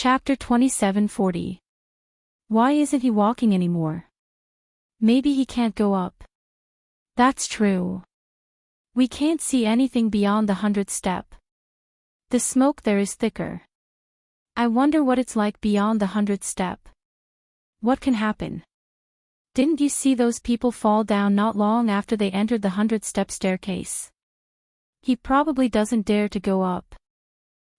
Chapter 2740. Why isn't he walking anymore? Maybe he can't go up. That's true. We can't see anything beyond the 100th step. The smoke there is thicker. I wonder what it's like beyond the 100th step. What can happen? Didn't you see those people fall down not long after they entered the 100th-step staircase? He probably doesn't dare to go up.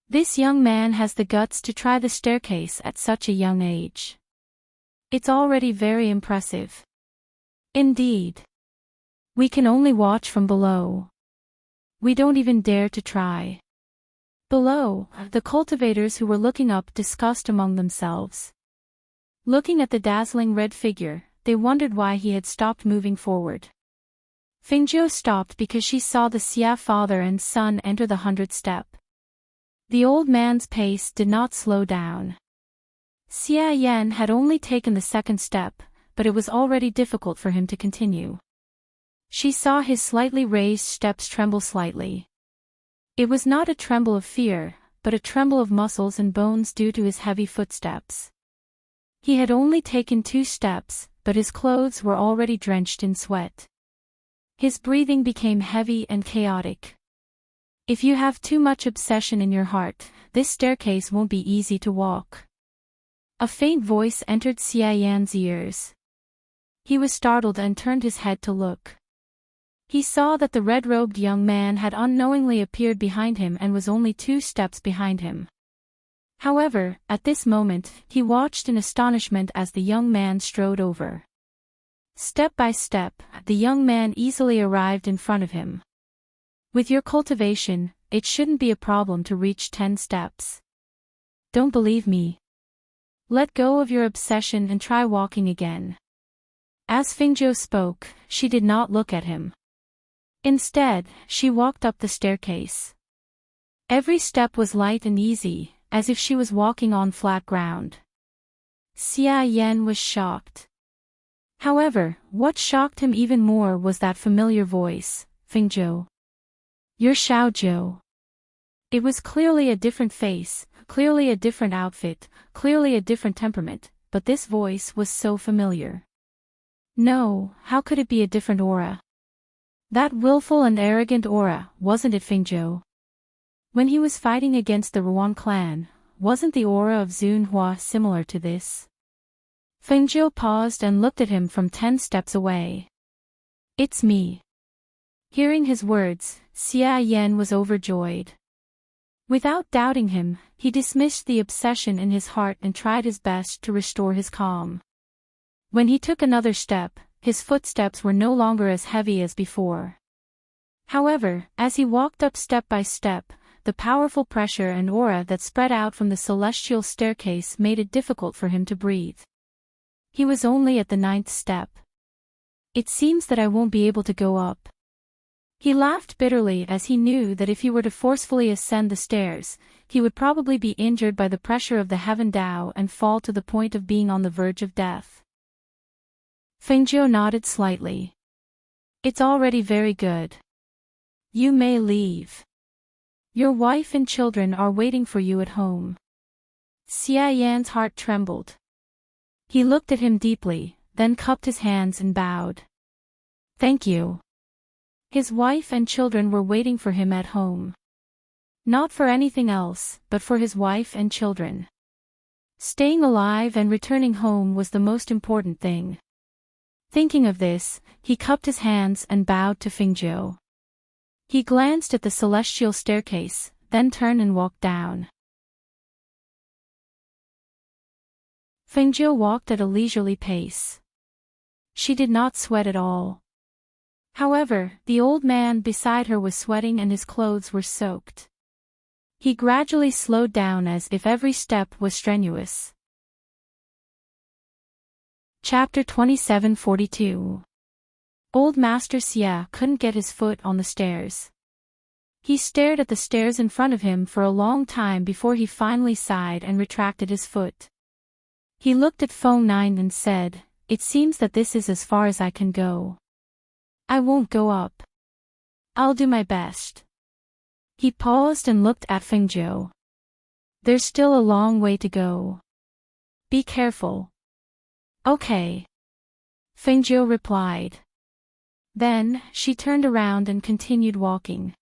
This young man has the guts to try the staircase at such a young age. It's already very impressive. Indeed. We can only watch from below. We don't even dare to try. Below, the cultivators who were looking up discussed among themselves. Looking at the dazzling red figure, they wondered why he had stopped moving forward. Fingzhou stopped because she saw the Xia father and son enter the 100th step. The old man's pace did not slow down. Xia Yan had only taken the 2nd step, but it was already difficult for him to continue. She saw his slightly raised steps tremble slightly. It was not a tremble of fear, but a tremble of muscles and bones due to his heavy footsteps. He had only taken 2 steps, but his clothes were already drenched in sweat. His breathing became heavy and chaotic. If you have too much obsession in your heart, this staircase won't be easy to walk. A faint voice entered Xia Yan's ears. He was startled and turned his head to look. He saw that the red-robed young man had unknowingly appeared behind him and was only 2 steps behind him. However, at this moment, he watched in astonishment as the young man strode over. Step by step, the young man easily arrived in front of him. With your cultivation, it shouldn't be a problem to reach 10 steps. Don't believe me? Let go of your obsession and try walking again. As Fingzhou spoke, she did not look at him. Instead, she walked up the staircase. Every step was light and easy, as if she was walking on flat ground. Xia Yan was shocked. However, what shocked him even more was that familiar voice, Fingzhou. You're Xiaozhou. It was clearly a different face, clearly a different outfit, clearly a different temperament, but this voice was so familiar. No, how could it be a different aura? That willful and arrogant aura, wasn't it Fingzhou? When he was fighting against the Ruan clan, wasn't the aura of Zunhua similar to this? Fingzhou paused and looked at him from 10 steps away. It's me. Hearing his words, Xia Yan was overjoyed. Without doubting him, he dismissed the obsession in his heart and tried his best to restore his calm. When he took another step, his footsteps were no longer as heavy as before. However, as he walked up step by step, the powerful pressure and aura that spread out from the celestial staircase made it difficult for him to breathe. He was only at the 9th step. It seems that I won't be able to go up. He laughed bitterly as he knew that if he were to forcefully ascend the stairs, he would probably be injured by the pressure of the Heaven Dao and fall to the point of being on the verge of death. Fingzhou nodded slightly. It's already very good. You may leave. Your wife and children are waiting for you at home. Xia Yan's heart trembled. He looked at him deeply, then cupped his hands and bowed. Thank you. His wife and children were waiting for him at home. Not for anything else, but for his wife and children. Staying alive and returning home was the most important thing. Thinking of this, he cupped his hands and bowed to Fingzhou. He glanced at the celestial staircase, then turned and walked down. Fingzhou walked at a leisurely pace. She did not sweat at all. However, the old man beside her was sweating and his clothes were soaked. He gradually slowed down as if every step was strenuous. Chapter 2742. Old Master Xia couldn't get his foot on the stairs. He stared at the stairs in front of him for a long time before he finally sighed and retracted his foot. He looked at Feng Nine and said, "It seems that this is as far as I can go. I won't go up. I'll do my best." He paused and looked at Fingzhou. There's still a long way to go. Be careful. Okay. Fengjiu replied. Then, she turned around and continued walking.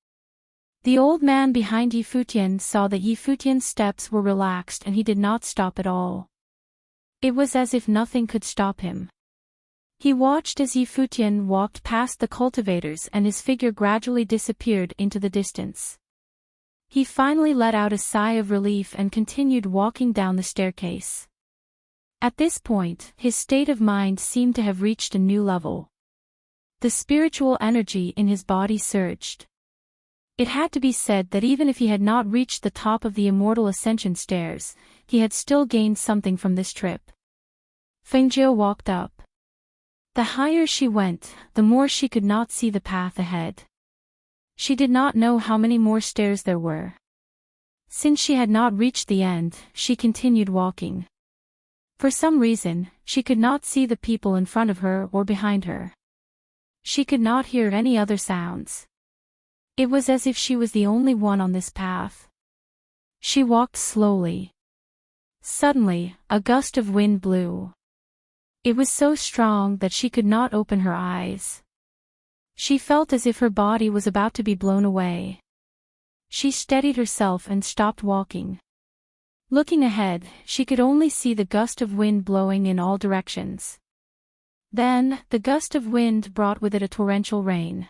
The old man behind Yifutian saw that Yifutian's steps were relaxed and he did not stop at all. It was as if nothing could stop him. He watched as Yifutian walked past the cultivators and his figure gradually disappeared into the distance. He finally let out a sigh of relief and continued walking down the staircase. At this point, his state of mind seemed to have reached a new level. The spiritual energy in his body surged. It had to be said that even if he had not reached the top of the immortal ascension stairs, he had still gained something from this trip. Fengjiu walked up. The higher she went, the more she could not see the path ahead. She did not know how many more stairs there were. Since she had not reached the end, she continued walking. For some reason, she could not see the people in front of her or behind her. She could not hear any other sounds. It was as if she was the only one on this path. She walked slowly. Suddenly, a gust of wind blew. It was so strong that she could not open her eyes. She felt as if her body was about to be blown away. She steadied herself and stopped walking. Looking ahead, she could only see the gust of wind blowing in all directions. Then, the gust of wind brought with it a torrential rain.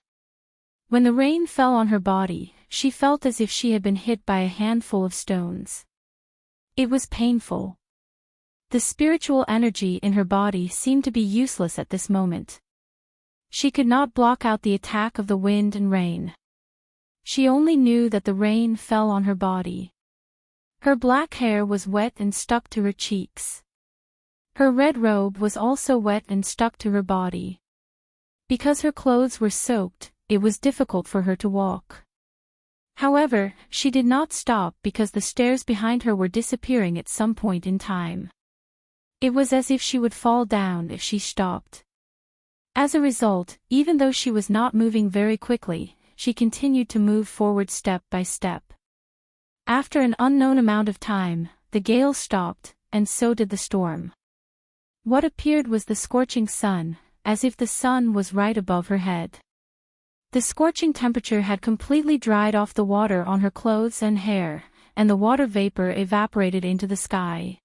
When the rain fell on her body, she felt as if she had been hit by a handful of stones. It was painful. The spiritual energy in her body seemed to be useless at this moment. She could not block out the attack of the wind and rain. She only knew that the rain fell on her body. Her black hair was wet and stuck to her cheeks. Her red robe was also wet and stuck to her body. Because her clothes were soaked, it was difficult for her to walk. However, she did not stop because the stairs behind her were disappearing at some point in time. It was as if she would fall down if she stopped. As a result, even though she was not moving very quickly, she continued to move forward step by step. After an unknown amount of time, the gale stopped, and so did the storm. What appeared was the scorching sun, as if the sun was right above her head. The scorching temperature had completely dried off the water on her clothes and hair, and the water vapor evaporated into the sky.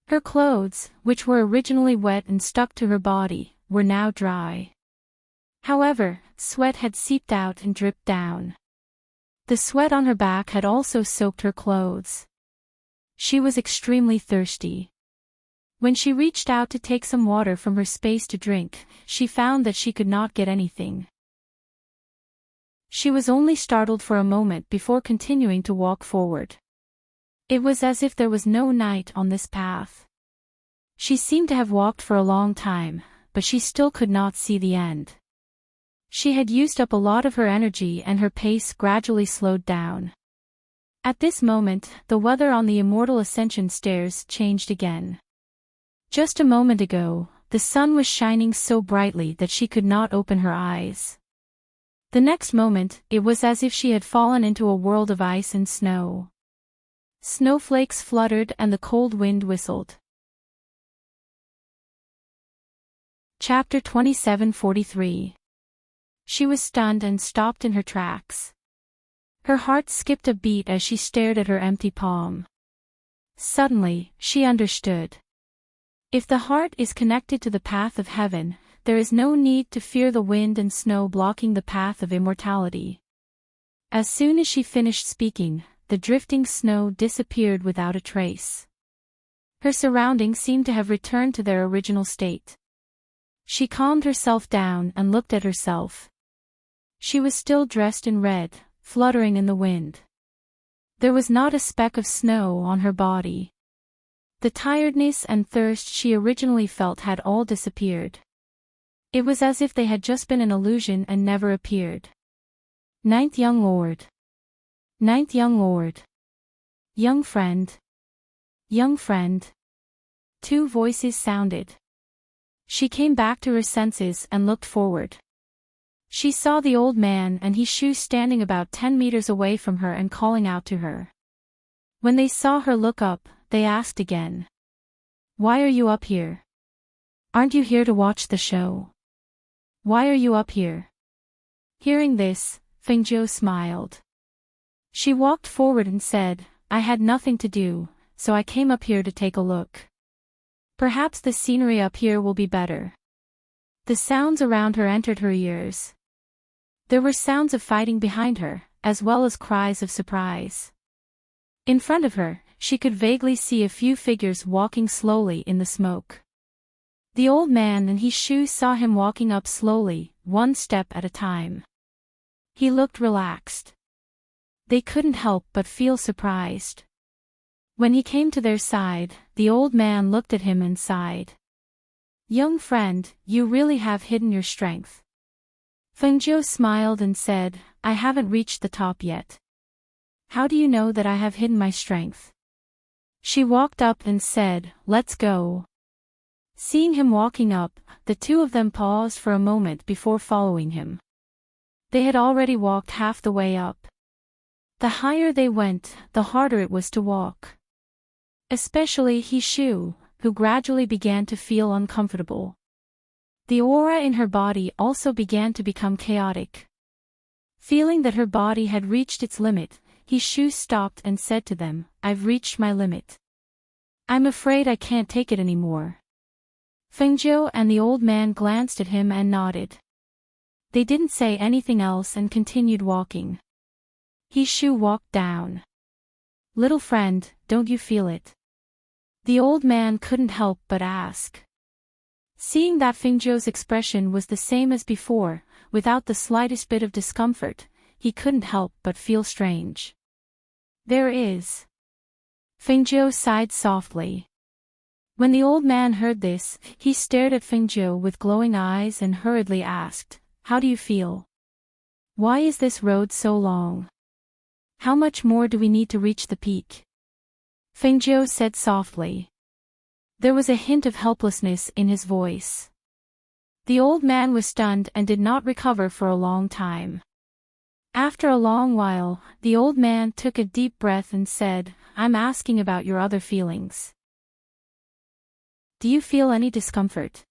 Her clothes, which were originally wet and stuck to her body, were now dry. However, sweat had seeped out and dripped down. The sweat on her back had also soaked her clothes. She was extremely thirsty. When she reached out to take some water from her space to drink, she found that she could not get anything. She was only startled for a moment before continuing to walk forward. It was as if there was no night on this path. She seemed to have walked for a long time, but she still could not see the end. She had used up a lot of her energy and her pace gradually slowed down. At this moment, the weather on the Immortal Ascension stairs changed again. Just a moment ago, the sun was shining so brightly that she could not open her eyes. The next moment, it was as if she had fallen into a world of ice and snow. Snowflakes fluttered and the cold wind whistled. Chapter 2743. She was stunned and stopped in her tracks. Her heart skipped a beat as she stared at her empty palm. Suddenly, she understood. If the heart is connected to the path of heaven, there is no need to fear the wind and snow blocking the path of immortality. As soon as she finished speaking, the drifting snow disappeared without a trace. Her surroundings seemed to have returned to their original state. She calmed herself down and looked at herself. She was still dressed in red, fluttering in the wind. There was not a speck of snow on her body. The tiredness and thirst she originally felt had all disappeared. It was as if they had just been an illusion and never appeared. Ninth young lord. Ninth young lord. Young friend. Young friend. Two voices sounded. She came back to her senses and looked forward. She saw the old man and his shoe standing about 10 meters away from her and calling out to her. When they saw her look up, they asked again. Why are you up here? Aren't you here to watch the show? Why are you up here? Hearing this, Fengjiu smiled. She walked forward and said, I had nothing to do, so I came up here to take a look. Perhaps the scenery up here will be better. The sounds around her entered her ears. There were sounds of fighting behind her, as well as cries of surprise. In front of her, she could vaguely see a few figures walking slowly in the smoke. The old man and his shoes saw him walking up slowly, one step at a time. He looked relaxed. They couldn't help but feel surprised. When he came to their side, the old man looked at him and sighed. Young friend, you really have hidden your strength. Fengjiu smiled and said, I haven't reached the top yet. How do you know that I have hidden my strength? She walked up and said, let's go. Seeing him walking up, the two of them paused for a moment before following him. They had already walked half the way up. The higher they went, the harder it was to walk. Especially Hishu, who gradually began to feel uncomfortable. The aura in her body also began to become chaotic. Feeling that her body had reached its limit, Hishu stopped and said to them, I've reached my limit. I'm afraid I can't take it anymore. Fengjiu and the old man glanced at him and nodded. They didn't say anything else and continued walking. Hishu walked down. Little friend, don't you feel it? The old man couldn't help but ask. Seeing that Fengjiu's expression was the same as before, without the slightest bit of discomfort, he couldn't help but feel strange. There is. Fengjiu sighed softly. When the old man heard this, he stared at Fengjiu with glowing eyes and hurriedly asked, How do you feel? Why is this road so long? How much more do we need to reach the peak? Fengjiu said softly. There was a hint of helplessness in his voice. The old man was stunned and did not recover for a long time. After a long while, the old man took a deep breath and said, I'm asking about your other feelings. Do you feel any discomfort?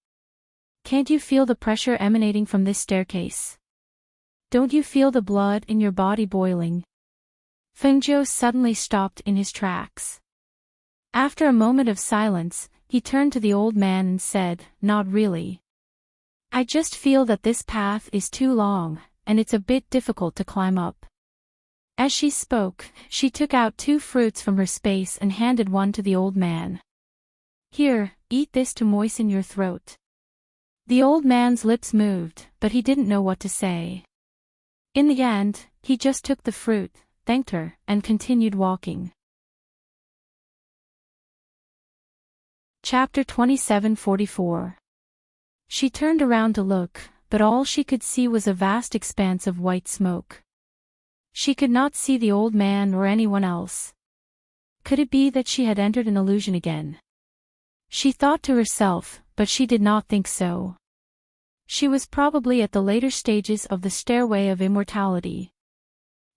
Can't you feel the pressure emanating from this staircase? Don't you feel the blood in your body boiling? Fengjiu suddenly stopped in his tracks. After a moment of silence, he turned to the old man and said, Not really. I just feel that this path is too long, and it's a bit difficult to climb up. As she spoke, she took out 2 fruits from her space and handed one to the old man. Here, eat this to moisten your throat. The old man's lips moved, but he didn't know what to say. In the end, he just took the fruit, thanked her, and continued walking. Chapter 27:44. She turned around to look, but all she could see was a vast expanse of white smoke. She could not see the old man or anyone else. Could it be that she had entered an illusion again? She thought to herself, but she did not think so. She was probably at the later stages of the stairway of immortality.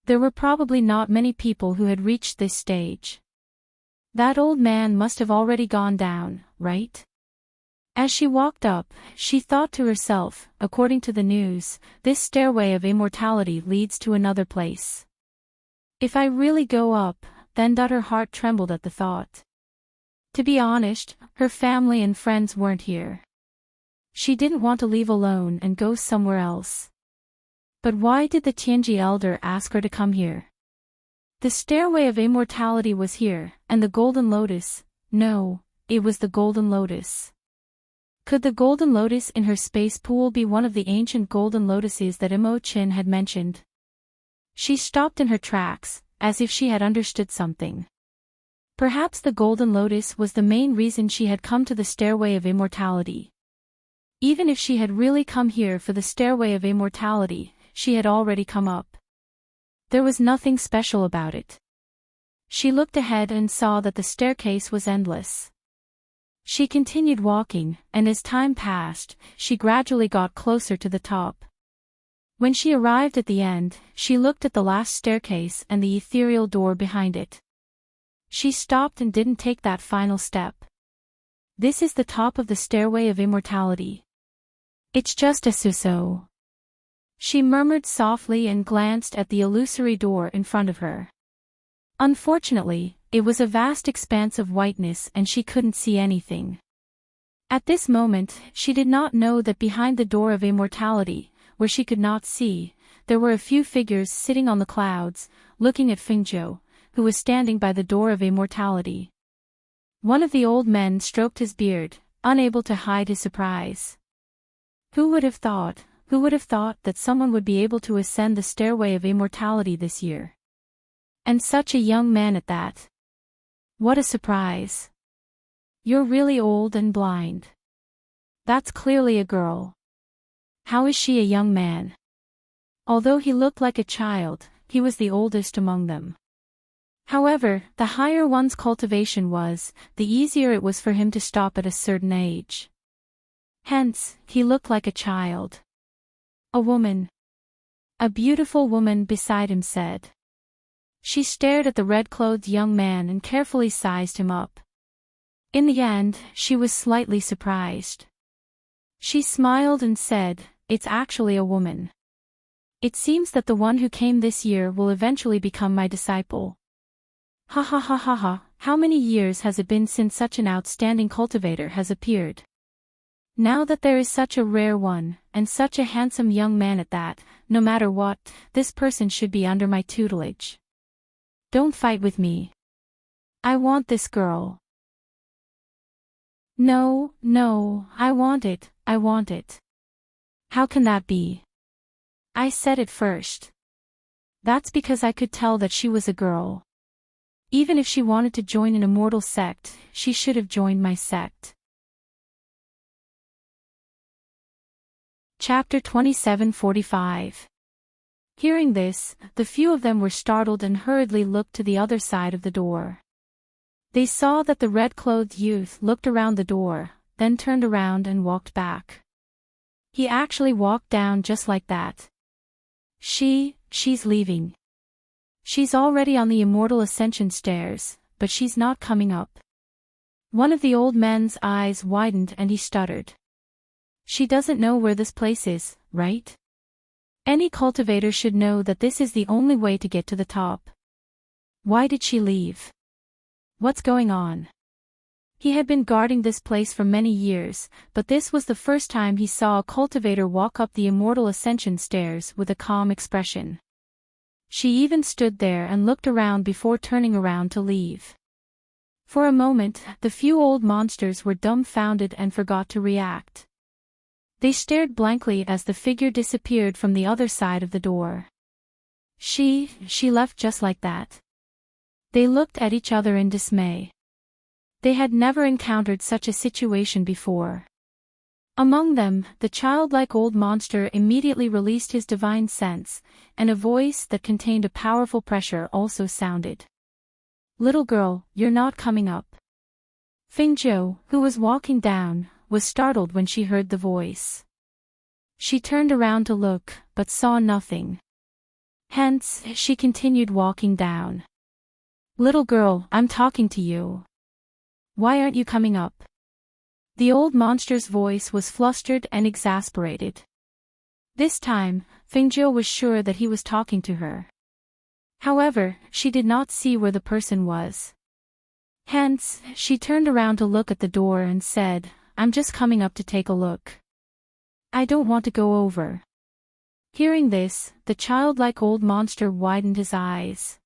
There were probably not many people who had reached this stage. That old man must have already gone down, right? As she walked up, she thought to herself, according to the news, this stairway of immortality leads to another place. If I really go up, then her heart trembled at the thought. To be honest, her family and friends weren't here. She didn't want to leave alone and go somewhere else. But why did the Tianji elder ask her to come here? The stairway of immortality was here, and the golden lotus, no, it was the golden lotus. Could the golden lotus in her space pool be one of the ancient golden lotuses that Imo Chin had mentioned? She stopped in her tracks, as if she had understood something. Perhaps the golden lotus was the main reason she had come to the stairway of immortality. Even if she had really come here for the stairway of immortality, she had already come up. There was nothing special about it. She looked ahead and saw that the staircase was endless. She continued walking, and as time passed, she gradually got closer to the top. When she arrived at the end, she looked at the last staircase and the ethereal door behind it. She stopped and didn't take that final step. This is the top of the stairway of immortality. It's just a so. She murmured softly and glanced at the illusory door in front of her. Unfortunately, it was a vast expanse of whiteness and she couldn't see anything. At this moment, she did not know that behind the door of immortality, where she could not see, there were a few figures sitting on the clouds, looking at Fingzhou, who was standing by the door of immortality. One of the old men stroked his beard, unable to hide his surprise. Who would have thought that someone would be able to ascend the stairway of immortality this year? And such a young man at that. What a surprise. You're really old and blind. That's clearly a girl. How is she a young man? Although he looked like a child, he was the oldest among them. However, the higher one's cultivation was, the easier it was for him to stop at a certain age. Hence, he looked like a child. A woman. A beautiful woman beside him said. She stared at the red-clothed young man and carefully sized him up. In the end, she was slightly surprised. She smiled and said, "It's actually a woman. It seems that the one who came this year will eventually become my disciple." Ha ha ha ha ha, how many years has it been since such an outstanding cultivator has appeared? Now that there is such a rare one, and such a handsome young man at that, no matter what, this person should be under my tutelage. Don't fight with me. I want this girl. No, I want it. How can that be? I said it first. That's because I could tell that she was a girl. Even if she wanted to join an immortal sect, she should have joined my sect. Chapter 27:45. Hearing this, the few of them were startled and hurriedly looked to the other side of the door. They saw that the red-clothed youth looked around the door, then turned around and walked back. He actually walked down just like that. She's leaving. She's already on the immortal ascension stairs, but she's not coming up. One of the old men's eyes widened and he stuttered. She doesn't know where this place is, right? Any cultivator should know that this is the only way to get to the top. Why did she leave? What's going on? He had been guarding this place for many years, but this was the first time he saw a cultivator walk up the immortal ascension stairs with a calm expression. She even stood there and looked around before turning around to leave. For a moment, the few old monsters were dumbfounded and forgot to react. They stared blankly as the figure disappeared from the other side of the door. She left just like that. They looked at each other in dismay. They had never encountered such a situation before. Among them, the childlike old monster immediately released his divine sense, and a voice that contained a powerful pressure also sounded. "Little girl, you're not coming up." Fingzhou, who was walking down, was startled when she heard the voice. She turned around to look, but saw nothing. Hence, she continued walking down. "Little girl, I'm talking to you. Why aren't you coming up?" The old monster's voice was flustered and exasperated. This time, Fingzhou was sure that he was talking to her. However, she did not see where the person was. Hence, she turned around to look at the door and said, "I'm just coming up to take a look. I don't want to go over." Hearing this, the childlike old monster widened his eyes.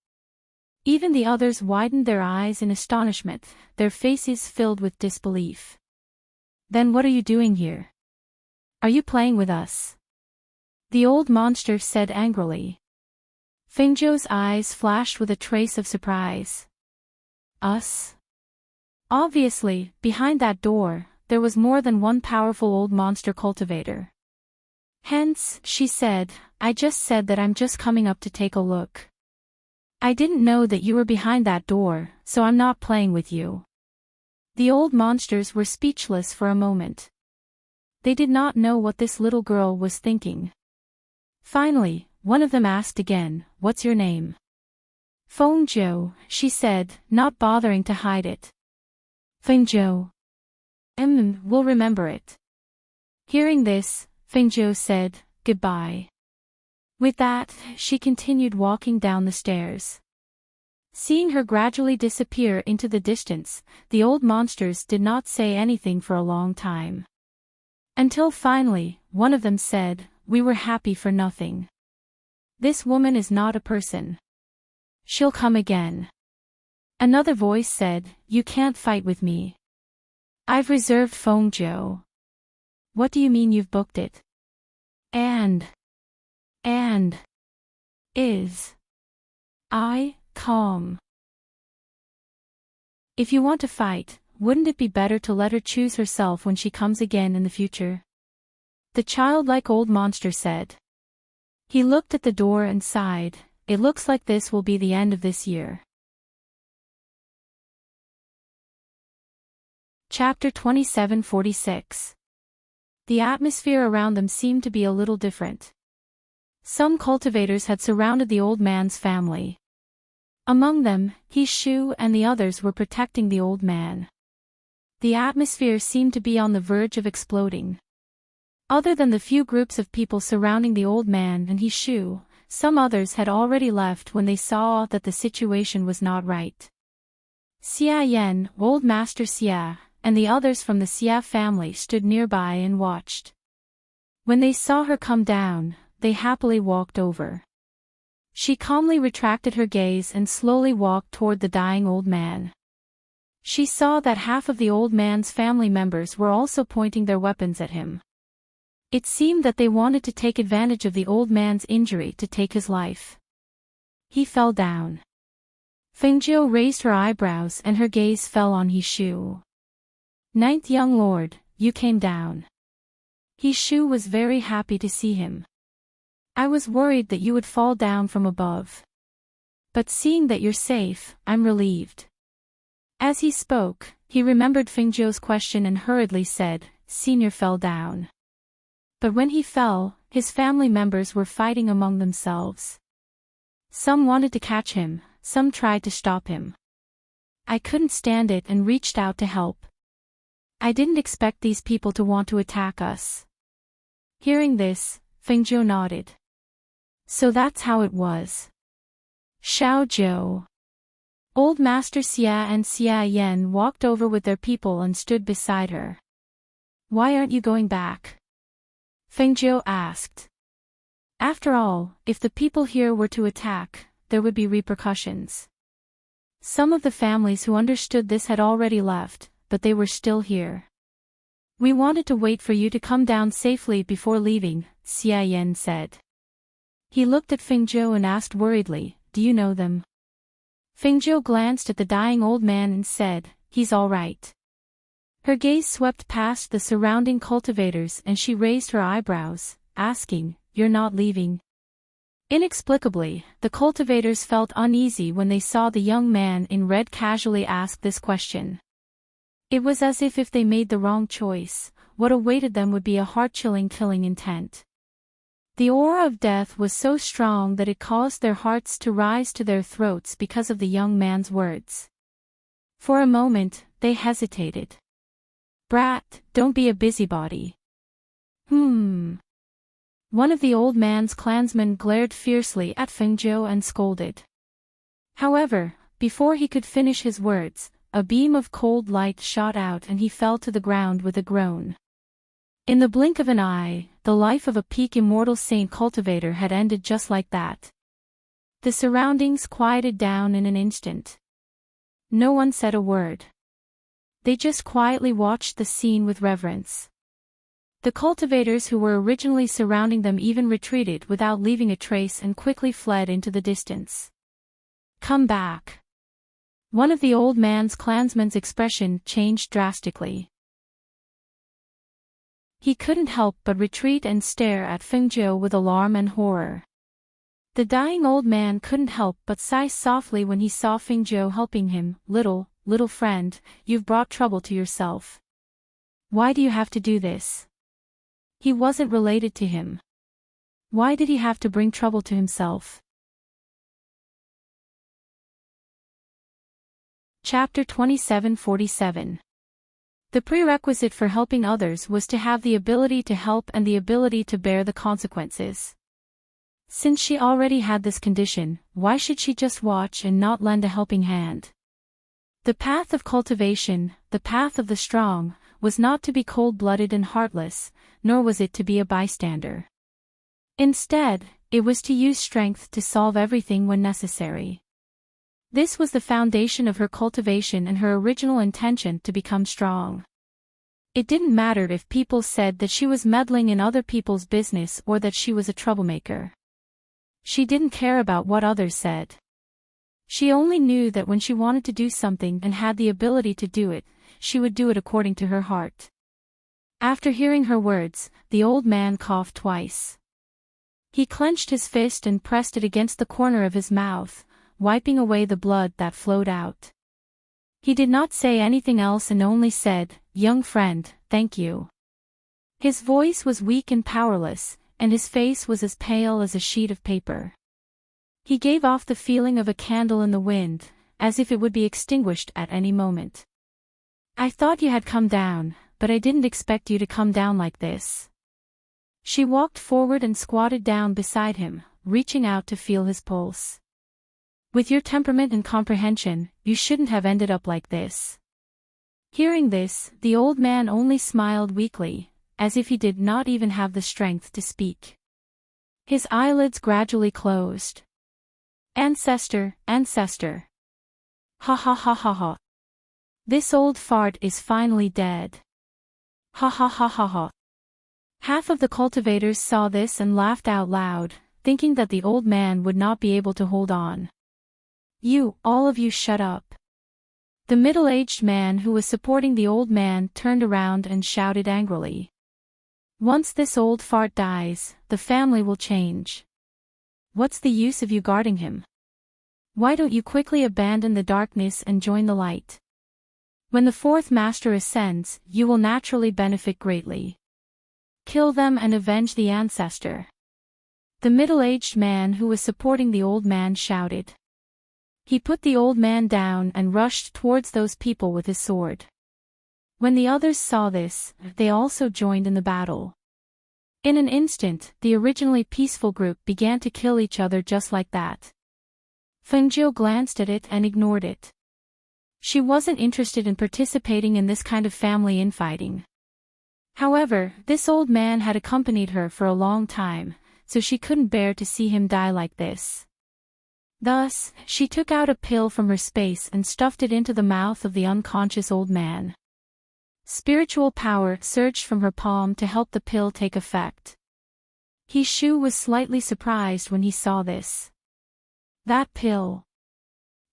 Even the others widened their eyes in astonishment, their faces filled with disbelief. "Then what are you doing here? Are you playing with us?" the old monster said angrily. Fingzhou's eyes flashed with a trace of surprise. Us? Obviously, behind that door, there was more than one powerful old monster cultivator. Hence, she said, "I just said that I'm just coming up to take a look. I didn't know that you were behind that door, so I'm not playing with you." The old monsters were speechless for a moment. They did not know what this little girl was thinking. Finally, one of them asked again, "What's your name?" Fengzhou, she said, not bothering to hide it. Fengzhou. We'll remember it. Hearing this, Fengzhou said, goodbye. With that, she continued walking down the stairs. Seeing her gradually disappear into the distance, the old monsters did not say anything for a long time. Until finally, one of them said, we were happy for nothing. This woman is not a person. She'll come again. Another voice said, you can't fight with me. I've reserved Fengzhou. What do you mean you've booked it? And. Is. I, calm. If you want to fight, wouldn't it be better to let her choose herself when she comes again in the future? The childlike old monster said. He looked at the door and sighed, it looks like this will be the end of this year. Chapter 2746. The atmosphere around them seemed to be a little different. Some cultivators had surrounded the old man's family. Among them, Shu and the others were protecting the old man. The atmosphere seemed to be on the verge of exploding. Other than the few groups of people surrounding the old man and Shu, some others had already left when they saw that the situation was not right. Xia Yan, old master Xia, and the others from the Xia family stood nearby and watched. When they saw her come down, they happily walked over. She calmly retracted her gaze and slowly walked toward the dying old man. She saw that half of the old man's family members were also pointing their weapons at him. It seemed that they wanted to take advantage of the old man's injury to take his life. He fell down. Fengzhou raised her eyebrows and her gaze fell on Shu. Ninth young lord, you came down. Shu was very happy to see him. I was worried that you would fall down from above. But seeing that you're safe, I'm relieved. As he spoke, he remembered Fengzhou's question and hurriedly said, Senior fell down. But when he fell, his family members were fighting among themselves. Some wanted to catch him, some tried to stop him. I couldn't stand it and reached out to help. I didn't expect these people to want to attack us. Hearing this, Fengzhou nodded. So that's how it was. Xiaozhou. Old Master Xia and Xia Yan walked over with their people and stood beside her. Why aren't you going back? Fengzhou asked. After all, if the people here were to attack, there would be repercussions. Some of the families who understood this had already left, but they were still here. We wanted to wait for you to come down safely before leaving, Xia Yan said. He looked at Fengzhou and asked worriedly, do you know them? Fengzhou glanced at the dying old man and said, he's all right. Her gaze swept past the surrounding cultivators and she raised her eyebrows, asking, you're not leaving? Inexplicably, the cultivators felt uneasy when they saw the young man in red casually ask this question. It was as if they made the wrong choice, what awaited them would be a heart-chilling killing intent. The aura of death was so strong that it caused their hearts to rise to their throats because of the young man's words. For a moment, they hesitated. Brat, don't be a busybody. One of the old man's clansmen glared fiercely at Fengzhou and scolded. However, before he could finish his words, a beam of cold light shot out and he fell to the ground with a groan. In the blink of an eye, the life of a peak immortal saint cultivator had ended just like that. The surroundings quieted down in an instant. No one said a word. They just quietly watched the scene with reverence. The cultivators who were originally surrounding them even retreated without leaving a trace and quickly fled into the distance. Come back. One of the old man's clansmen's expression changed drastically. He couldn't help but retreat and stare at Fengzhou with alarm and horror. The dying old man couldn't help but sigh softly when he saw Fengzhou helping him. Little friend, you've brought trouble to yourself. Why do you have to do this? He wasn't related to him. Why did he have to bring trouble to himself? Chapter 2747. The prerequisite for helping others was to have the ability to help and the ability to bear the consequences. Since she already had this condition, why should she just watch and not lend a helping hand? The path of cultivation, the path of the strong, was not to be cold-blooded and heartless, nor was it to be a bystander. Instead, it was to use strength to solve everything when necessary. This was the foundation of her cultivation and her original intention to become strong. It didn't matter if people said that she was meddling in other people's business or that she was a troublemaker. She didn't care about what others said. She only knew that when she wanted to do something and had the ability to do it, she would do it according to her heart. After hearing her words, the old man coughed twice. He clenched his fist and pressed it against the corner of his mouth, wiping away the blood that flowed out. He did not say anything else and only said, "Young friend, thank you." His voice was weak and powerless, and his face was as pale as a sheet of paper. He gave off the feeling of a candle in the wind, as if it would be extinguished at any moment. "I thought you had come down, but I didn't expect you to come down like this." She walked forward and squatted down beside him, reaching out to feel his pulse. "With your temperament and comprehension, you shouldn't have ended up like this." Hearing this, the old man only smiled weakly, as if he did not even have the strength to speak. His eyelids gradually closed. "Ancestor, ancestor. Ha ha ha ha ha. This old fart is finally dead. Ha ha ha ha ha." Half of the cultivators saw this and laughed out loud, thinking that the old man would not be able to hold on. "You, all of you shut up." The middle-aged man who was supporting the old man turned around and shouted angrily. "Once this old fart dies, the family will change. What's the use of you guarding him? Why don't you quickly abandon the darkness and join the light? When the fourth master ascends, you will naturally benefit greatly. Kill them and avenge the ancestor." The middle-aged man who was supporting the old man shouted. He put the old man down and rushed towards those people with his sword. When the others saw this, they also joined in the battle. In an instant, the originally peaceful group began to kill each other just like that. Fengjiu glanced at it and ignored it. She wasn't interested in participating in this kind of family infighting. However, this old man had accompanied her for a long time, so she couldn't bear to see him die like this. Thus, she took out a pill from her space and stuffed it into the mouth of the unconscious old man. Spiritual power surged from her palm to help the pill take effect. He Shu was slightly surprised when he saw this. That pill.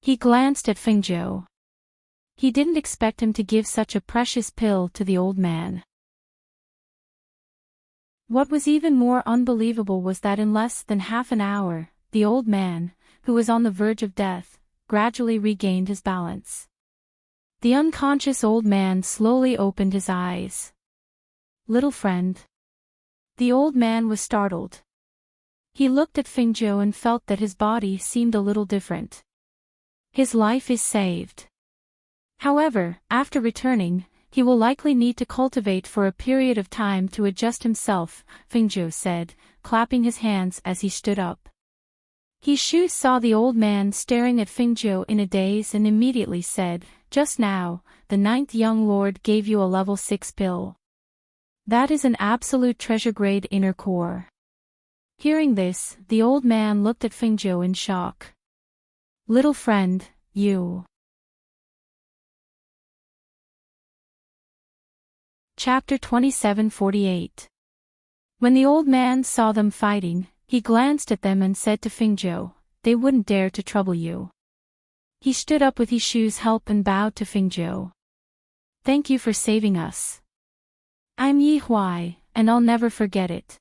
He glanced at Fengjiu. He didn't expect him to give such a precious pill to the old man. What was even more unbelievable was that in less than half an hour, the old man, who was on the verge of death, gradually regained his balance. The unconscious old man slowly opened his eyes. "Little friend." The old man was startled. He looked at Fengjiu and felt that his body seemed a little different. His life is saved. However, after returning, he will likely need to cultivate for a period of time to adjust himself, Fengjiu said, clapping his hands as he stood up. He Shu saw the old man staring at Fengjiu in a daze and immediately said, "Just now, the 9th young lord gave you a level 6 pill. That is an absolute treasure-grade inner core." Hearing this, the old man looked at Fengjiu in shock. "Little friend, you..." Chapter 2748. When the old man saw them fighting, he glanced at them and said to Fengjiu, "They wouldn't dare to trouble you." He stood up with Yishu's help and bowed to Fengjiu. "Thank you for saving us. I'm Yi Huai, and I'll never forget it."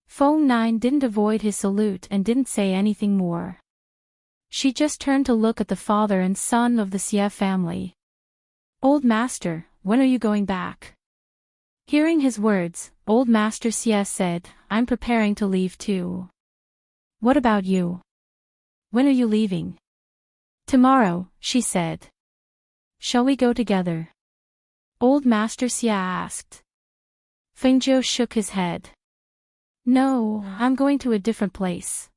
Feng Nine didn't avoid his salute and didn't say anything more. She just turned to look at the father and son of the Xie family. "Old master, when are you going back?" Hearing his words, old master Xie said, "I'm preparing to leave too." "What about you? When are you leaving?" "Tomorrow," she said. Shall we go together? Old Master Xia asked. Fengzhou shook his head. No, I'm going to a different place.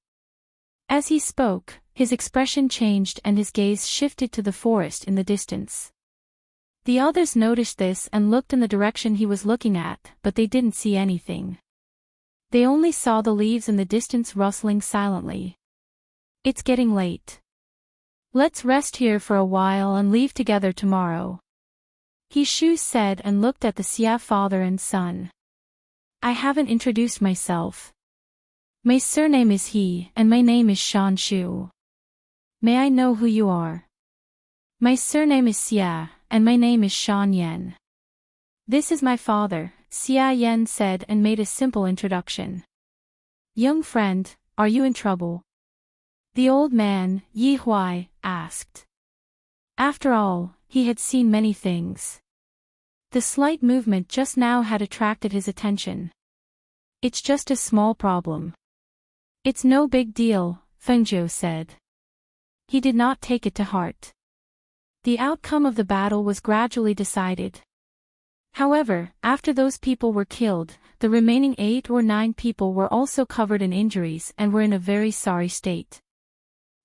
As he spoke, his expression changed and his gaze shifted to the forest in the distance. The others noticed this and looked in the direction he was looking at, but they didn't see anything. They only saw the leaves in the distance rustling silently. It's getting late. Let's rest here for a while and leave together tomorrow. He Shu said and looked at the Xia father and son. I haven't introduced myself. My surname is He and my name is Shan Shu. May I know who you are? My surname is Xia, and my name is Shan Yan. This is my father, Xia Yan said and made a simple introduction. Young friend, are you in trouble? The old man, Yi Huai, asked. After all, he had seen many things. The slight movement just now had attracted his attention. It's just a small problem. It's no big deal, Fengzhou said. He did not take it to heart. The outcome of the battle was gradually decided. However, after those people were killed, the remaining 8 or 9 people were also covered in injuries and were in a very sorry state.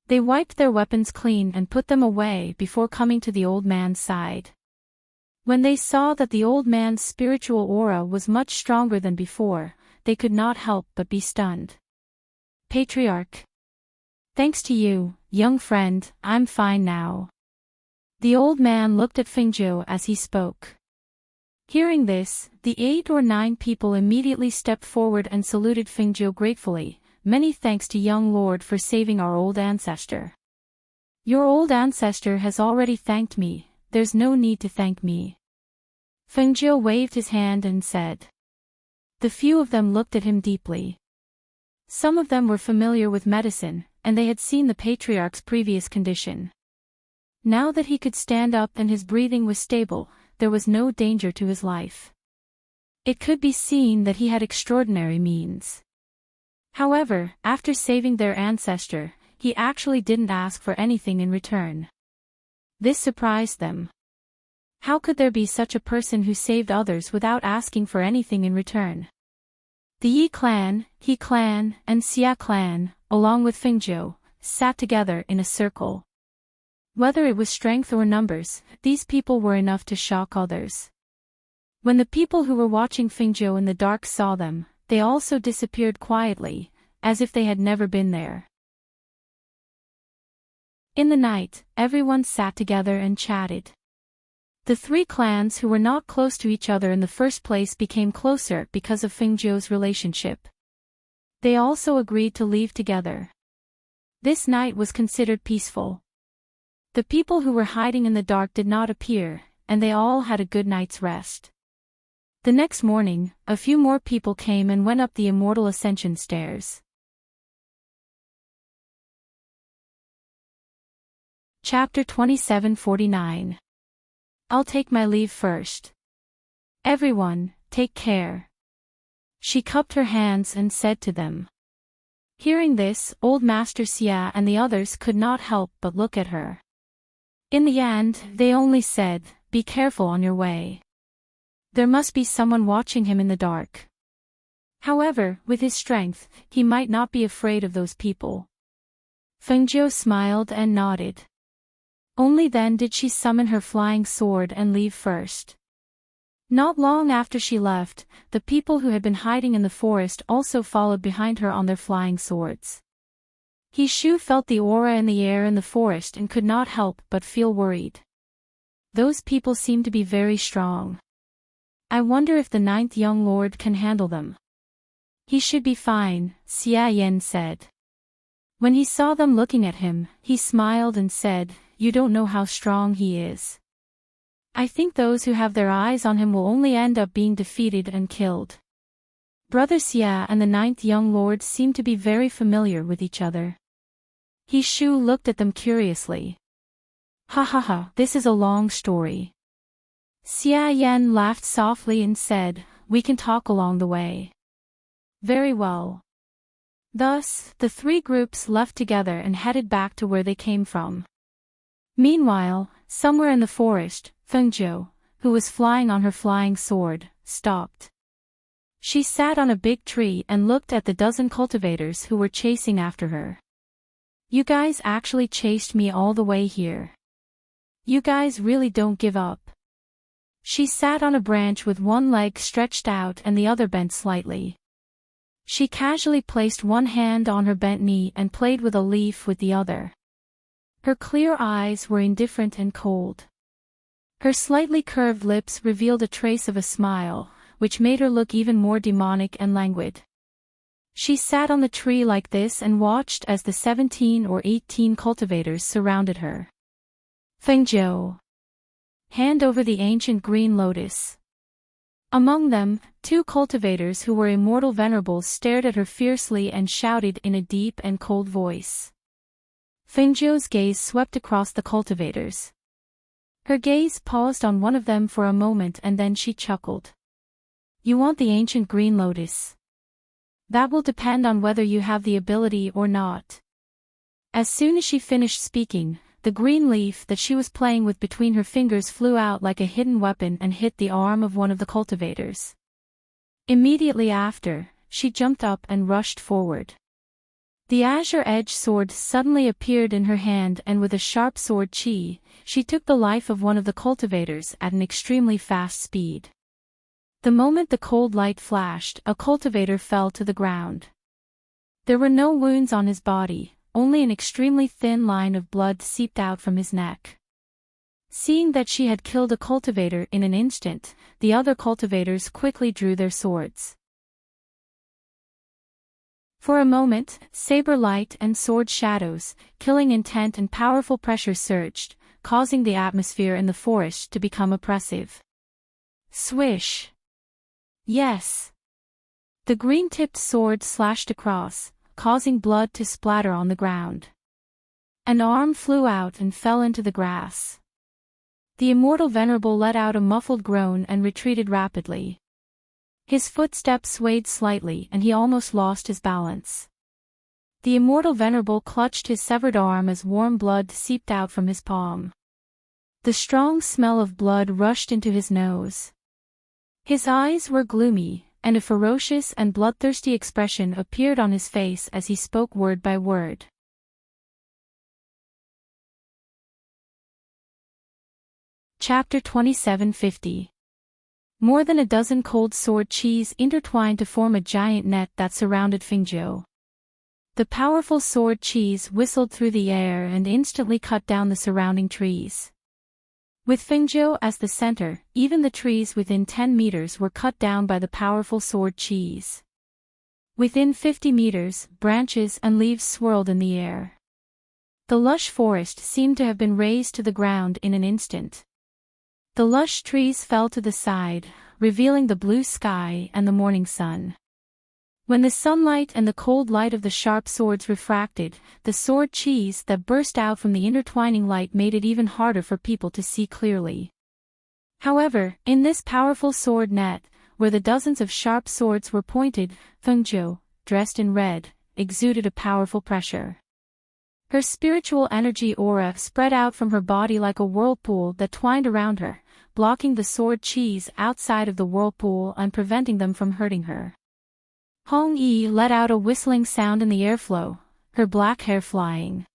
They wiped their weapons clean and put them away before coming to the old man's side. When they saw that the old man's spiritual aura was much stronger than before, they could not help but be stunned. Patriarch. Thanks to you, young friend, I'm fine now. The old man looked at Fengzhou as he spoke. Hearing this, the 8 or 9 people immediately stepped forward and saluted Fengzhou gratefully. Many thanks to young lord for saving our old ancestor. Your old ancestor has already thanked me, there's no need to thank me. Fengzhou waved his hand and said. The few of them looked at him deeply. Some of them were familiar with medicine, and they had seen the patriarch's previous condition. Now that he could stand up and his breathing was stable, there was no danger to his life. It could be seen that he had extraordinary means. However, after saving their ancestor, he actually didn't ask for anything in return. This surprised them. How could there be such a person who saved others without asking for anything in return? The Yi clan, He clan, and Xia clan, along with Fengzhou, sat together in a circle. Whether it was strength or numbers, these people were enough to shock others. When the people who were watching Fengzhou in the dark saw them, they also disappeared quietly, as if they had never been there. In the night, everyone sat together and chatted. The 3 clans who were not close to each other in the first place became closer because of Fengzhou's relationship. They also agreed to leave together. This night was considered peaceful. The people who were hiding in the dark did not appear, and they all had a good night's rest. The next morning, a few more people came and went up the immortal ascension stairs. Chapter 2749. I'll take my leave first. Everyone, take care. She cupped her hands and said to them. Hearing this, old Master Xia and the others could not help but look at her. In the end, they only said, be careful on your way. There must be someone watching him in the dark. However, with his strength, he might not be afraid of those people. Fengzhou smiled and nodded. Only then did she summon her flying sword and leave first. Not long after she left, the people who had been hiding in the forest also followed behind her on their flying swords. He Shu felt the aura in the air in the forest and could not help but feel worried. Those people seem to be very strong. I wonder if the 9th young lord can handle them. He should be fine, Xia Yan said. When he saw them looking at him, he smiled and said, you don't know how strong he is. I think those who have their eyes on him will only end up being defeated and killed. Brother Xia and the 9th young lord seemed to be very familiar with each other. He Shu looked at them curiously. Ha ha ha, this is a long story. Xia Yan laughed softly and said, we can talk along the way. Very well. Thus, the 3 groups left together and headed back to where they came from. Meanwhile, Somewhere in the forest, Fengzhou, who was flying on her flying sword, stopped. She sat on a big tree and looked at the dozen cultivators who were chasing after her. You guys actually chased me all the way here. You guys really don't give up. She sat on a branch with one leg stretched out and the other bent slightly. She casually placed one hand on her bent knee and played with a leaf with the other. Her clear eyes were indifferent and cold. Her slightly curved lips revealed a trace of a smile, which made her look even more demonic and languid. She sat on the tree like this and watched as the 17 or 18 cultivators surrounded her. Fengzhou. Hand over the ancient green lotus. Among them, 2 cultivators who were immortal venerables stared at her fiercely and shouted in a deep and cold voice. Fengzhou's gaze swept across the cultivators. Her gaze paused on one of them for a moment and then she chuckled. You want the ancient green lotus? That will depend on whether you have the ability or not. As soon as she finished speaking, the green leaf that she was playing with between her fingers flew out like a hidden weapon and hit the arm of one of the cultivators. Immediately after, she jumped up and rushed forward. The azure-edged sword suddenly appeared in her hand and with a sharp sword she took the life of one of the cultivators at an extremely fast speed. The moment the cold light flashed, a cultivator fell to the ground. There were no wounds on his body, only an extremely thin line of blood seeped out from his neck. Seeing that she had killed a cultivator in an instant, the other cultivators quickly drew their swords. For a moment, saber light and sword shadows, killing intent and powerful pressure surged, causing the atmosphere in the forest to become oppressive. Swish! Yes! The green-tipped sword slashed across, causing blood to splatter on the ground. An arm flew out and fell into the grass. The immortal venerable let out a muffled groan and retreated rapidly. His footsteps swayed slightly and he almost lost his balance. The immortal venerable clutched his severed arm as warm blood seeped out from his palm. The strong smell of blood rushed into his nose. His eyes were gloomy, and a ferocious and bloodthirsty expression appeared on his face as he spoke word by word. Chapter 2750. More than a dozen cold sword cheese intertwined to form a giant net that surrounded Fengzhou. The powerful sword cheese whistled through the air and instantly cut down the surrounding trees. With Fengzhou as the center, even the trees within 10 meters were cut down by the powerful sword cheese. Within 50 meters, branches and leaves swirled in the air. The lush forest seemed to have been razed to the ground in an instant. The lush trees fell to the side, revealing the blue sky and the morning sun. When the sunlight and the cold light of the sharp swords refracted, the sword cheese that burst out from the intertwining light made it even harder for people to see clearly. However, in this powerful sword net, where the dozens of sharp swords were pointed, Fengzhou, dressed in red, exuded a powerful pressure. Her spiritual energy aura spread out from her body like a whirlpool that twined around her, blocking the sword cheese outside of the whirlpool and preventing them from hurting her. Hong Yi let out a whistling sound in the airflow, her black hair flying.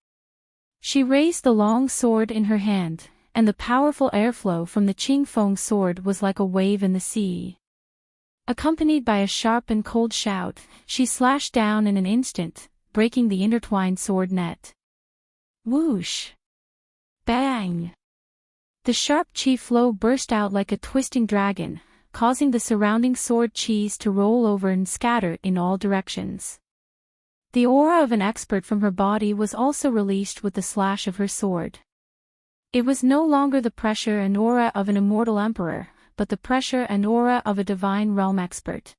She raised the long sword in her hand, and the powerful airflow from the Qingfeng sword was like a wave in the sea. Accompanied by a sharp and cold shout, she slashed down in an instant, breaking the intertwined sword net. Whoosh! Bang! The sharp chi flow burst out like a twisting dragon, causing the surrounding sword cheese to roll over and scatter in all directions. The aura of an expert from her body was also released with the slash of her sword. It was no longer the pressure and aura of an immortal emperor, but the pressure and aura of a divine realm expert.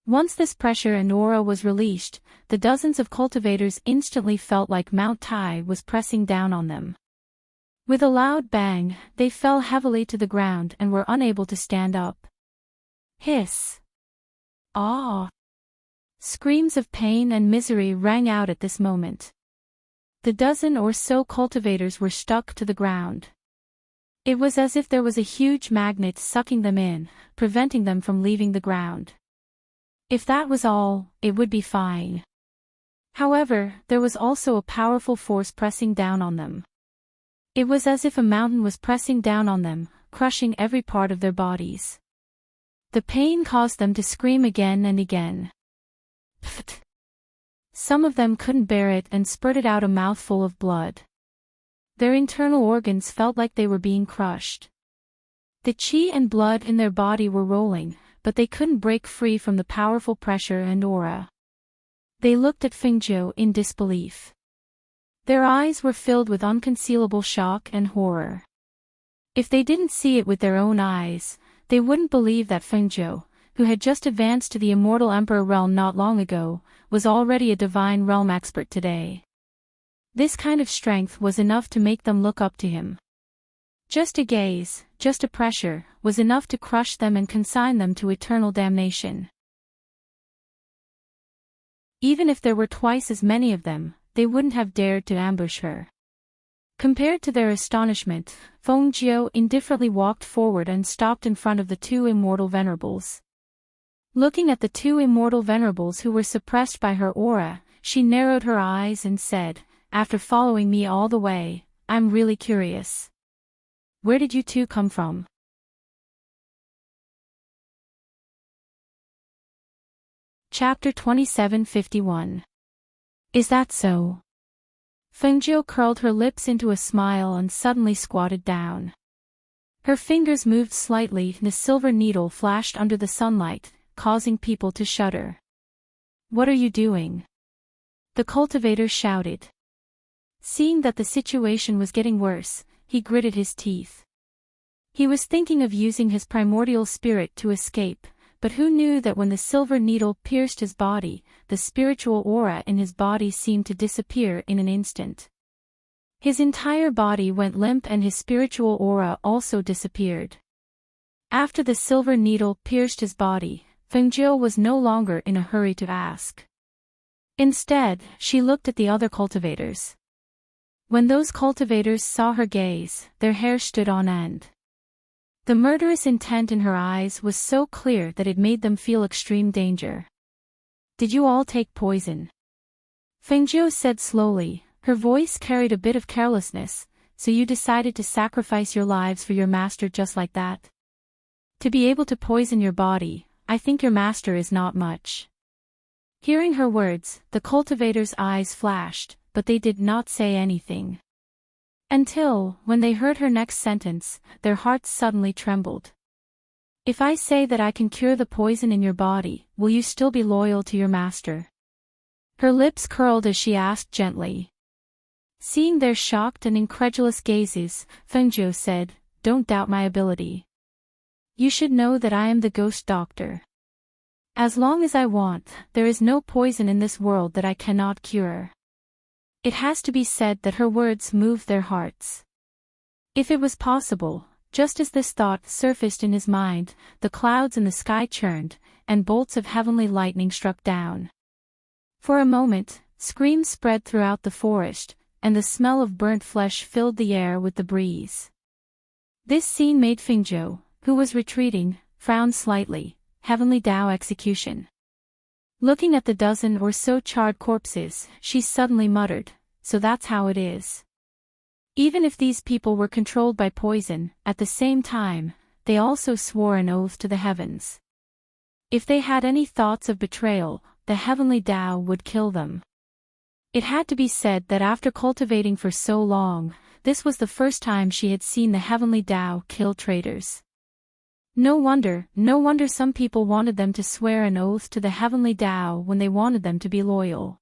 Once this pressure and aura was released, the dozens of cultivators instantly felt like Mount Tai was pressing down on them. With a loud bang, they fell heavily to the ground and were unable to stand up. Hiss! Ah! Screams of pain and misery rang out at this moment. The dozen or so cultivators were stuck to the ground. It was as if there was a huge magnet sucking them in, preventing them from leaving the ground. If that was all, it would be fine. However, there was also a powerful force pressing down on them. It was as if a mountain was pressing down on them, crushing every part of their bodies. The pain caused them to scream again and again. Pfft. Some of them couldn't bear it and spurted out a mouthful of blood. Their internal organs felt like they were being crushed. The qi and blood in their body were rolling, but they couldn't break free from the powerful pressure and aura. They looked at Fengjiu in disbelief. Their eyes were filled with unconcealable shock and horror. If they didn't see it with their own eyes, they wouldn't believe that Fengjiu, who had just advanced to the Immortal Emperor realm not long ago, was already a divine realm expert today. This kind of strength was enough to make them look up to him. Just a gaze, just a pressure, was enough to crush them and consign them to eternal damnation. Even if there were twice as many of them, they wouldn't have dared to ambush her. Compared to their astonishment, Fengjiu indifferently walked forward and stopped in front of the two immortal venerables. Looking at the two immortal venerables who were suppressed by her aura, she narrowed her eyes and said, "After following me all the way, I'm really curious. Where did you two come from?" Chapter 27:51. Is that so? Fengjiu curled her lips into a smile and suddenly squatted down. Her fingers moved slightly and a silver needle flashed under the sunlight, causing people to shudder. "What are you doing?" The cultivator shouted. Seeing that the situation was getting worse, he gritted his teeth. He was thinking of using his primordial spirit to escape, but who knew that when the silver needle pierced his body, the spiritual aura in his body seemed to disappear in an instant. His entire body went limp and his spiritual aura also disappeared. After the silver needle pierced his body, Fengjiu was no longer in a hurry to ask. Instead, she looked at the other cultivators. When those cultivators saw her gaze, their hair stood on end. The murderous intent in her eyes was so clear that it made them feel extreme danger. "Did you all take poison?" Fengjiu said slowly, her voice carried a bit of carelessness. "So you decided to sacrifice your lives for your master just like that? To be able to poison your body, I think your master is not much." Hearing her words, the cultivators' eyes flashed, but they did not say anything. Until, when they heard her next sentence, their hearts suddenly trembled. "If I say that I can cure the poison in your body, will you still be loyal to your master?" Her lips curled as she asked gently. Seeing their shocked and incredulous gazes, Fengjiu said, "Don't doubt my ability. You should know that I am the ghost doctor. As long as I want, there is no poison in this world that I cannot cure." It has to be said that her words moved their hearts. If it was possible, just as this thought surfaced in his mind, the clouds in the sky churned, and bolts of heavenly lightning struck down. For a moment, screams spread throughout the forest, and the smell of burnt flesh filled the air with the breeze. This scene made Fengjiu, who was retreating, frown slightly. Heavenly Tao execution. Looking at the dozen or so charred corpses, she suddenly muttered, "So that's how it is." Even if these people were controlled by poison, at the same time, they also swore an oath to the heavens. If they had any thoughts of betrayal, the Heavenly Tao would kill them. It had to be said that after cultivating for so long, this was the first time she had seen the Heavenly Tao kill traitors. No wonder some people wanted them to swear an oath to the Heavenly Tao when they wanted them to be loyal.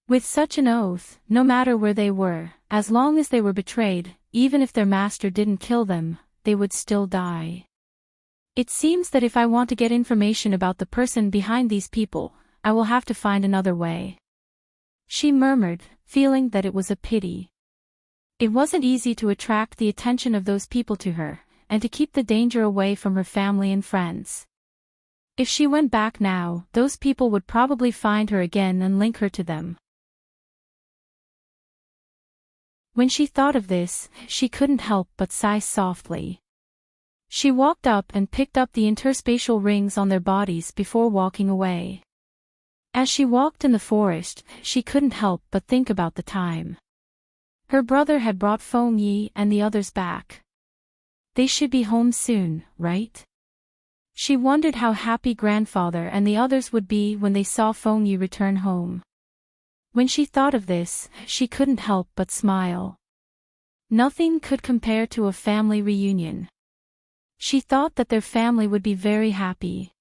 With such an oath, no matter where they were, as long as they were betrayed, even if their master didn't kill them, they would still die. It seems that if I want to get information about the person behind these people, I will have to find another way. She murmured, feeling that it was a pity. It wasn't easy to attract the attention of those people to her, and to keep the danger away from her family and friends. If she went back now, those people would probably find her again and link her to them. When she thought of this, she couldn't help but sigh softly. She walked up and picked up the interspatial rings on their bodies before walking away. As she walked in the forest, she couldn't help but think about the time. Her brother had brought Feng Yi and the others back. They should be home soon, right? She wondered how happy grandfather and the others would be when they saw Feng Yi return home. When she thought of this, she couldn't help but smile. Nothing could compare to a family reunion. She thought that their family would be very happy.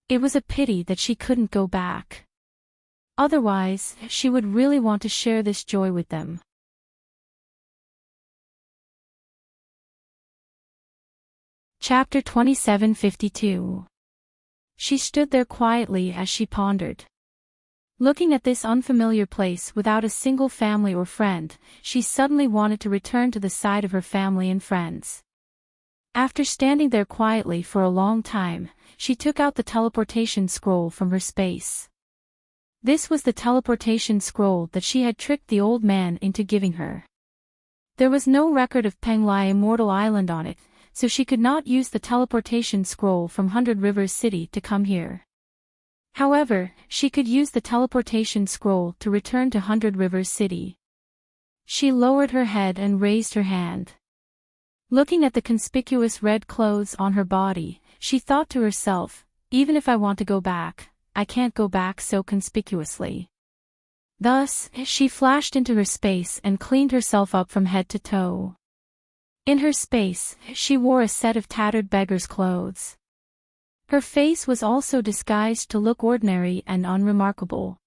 It was a pity that she couldn't go back. Otherwise, she would really want to share this joy with them. Chapter 2752. She stood there quietly as she pondered. Looking at this unfamiliar place without a single family or friend, she suddenly wanted to return to the side of her family and friends. After standing there quietly for a long time, she took out the teleportation scroll from her space. This was the teleportation scroll that she had tricked the old man into giving her. There was no record of Penglai Immortal Island on it, so she could not use the teleportation scroll from Hundred Rivers City to come here. However, she could use the teleportation scroll to return to Hundred Rivers City. She lowered her head and raised her hand. Looking at the conspicuous red clothes on her body, she thought to herself, even if I want to go back, I can't go back so conspicuously. Thus, she flashed into her space and cleaned herself up from head to toe. In her space, she wore a set of tattered beggar's clothes. Her face was also disguised to look ordinary and unremarkable.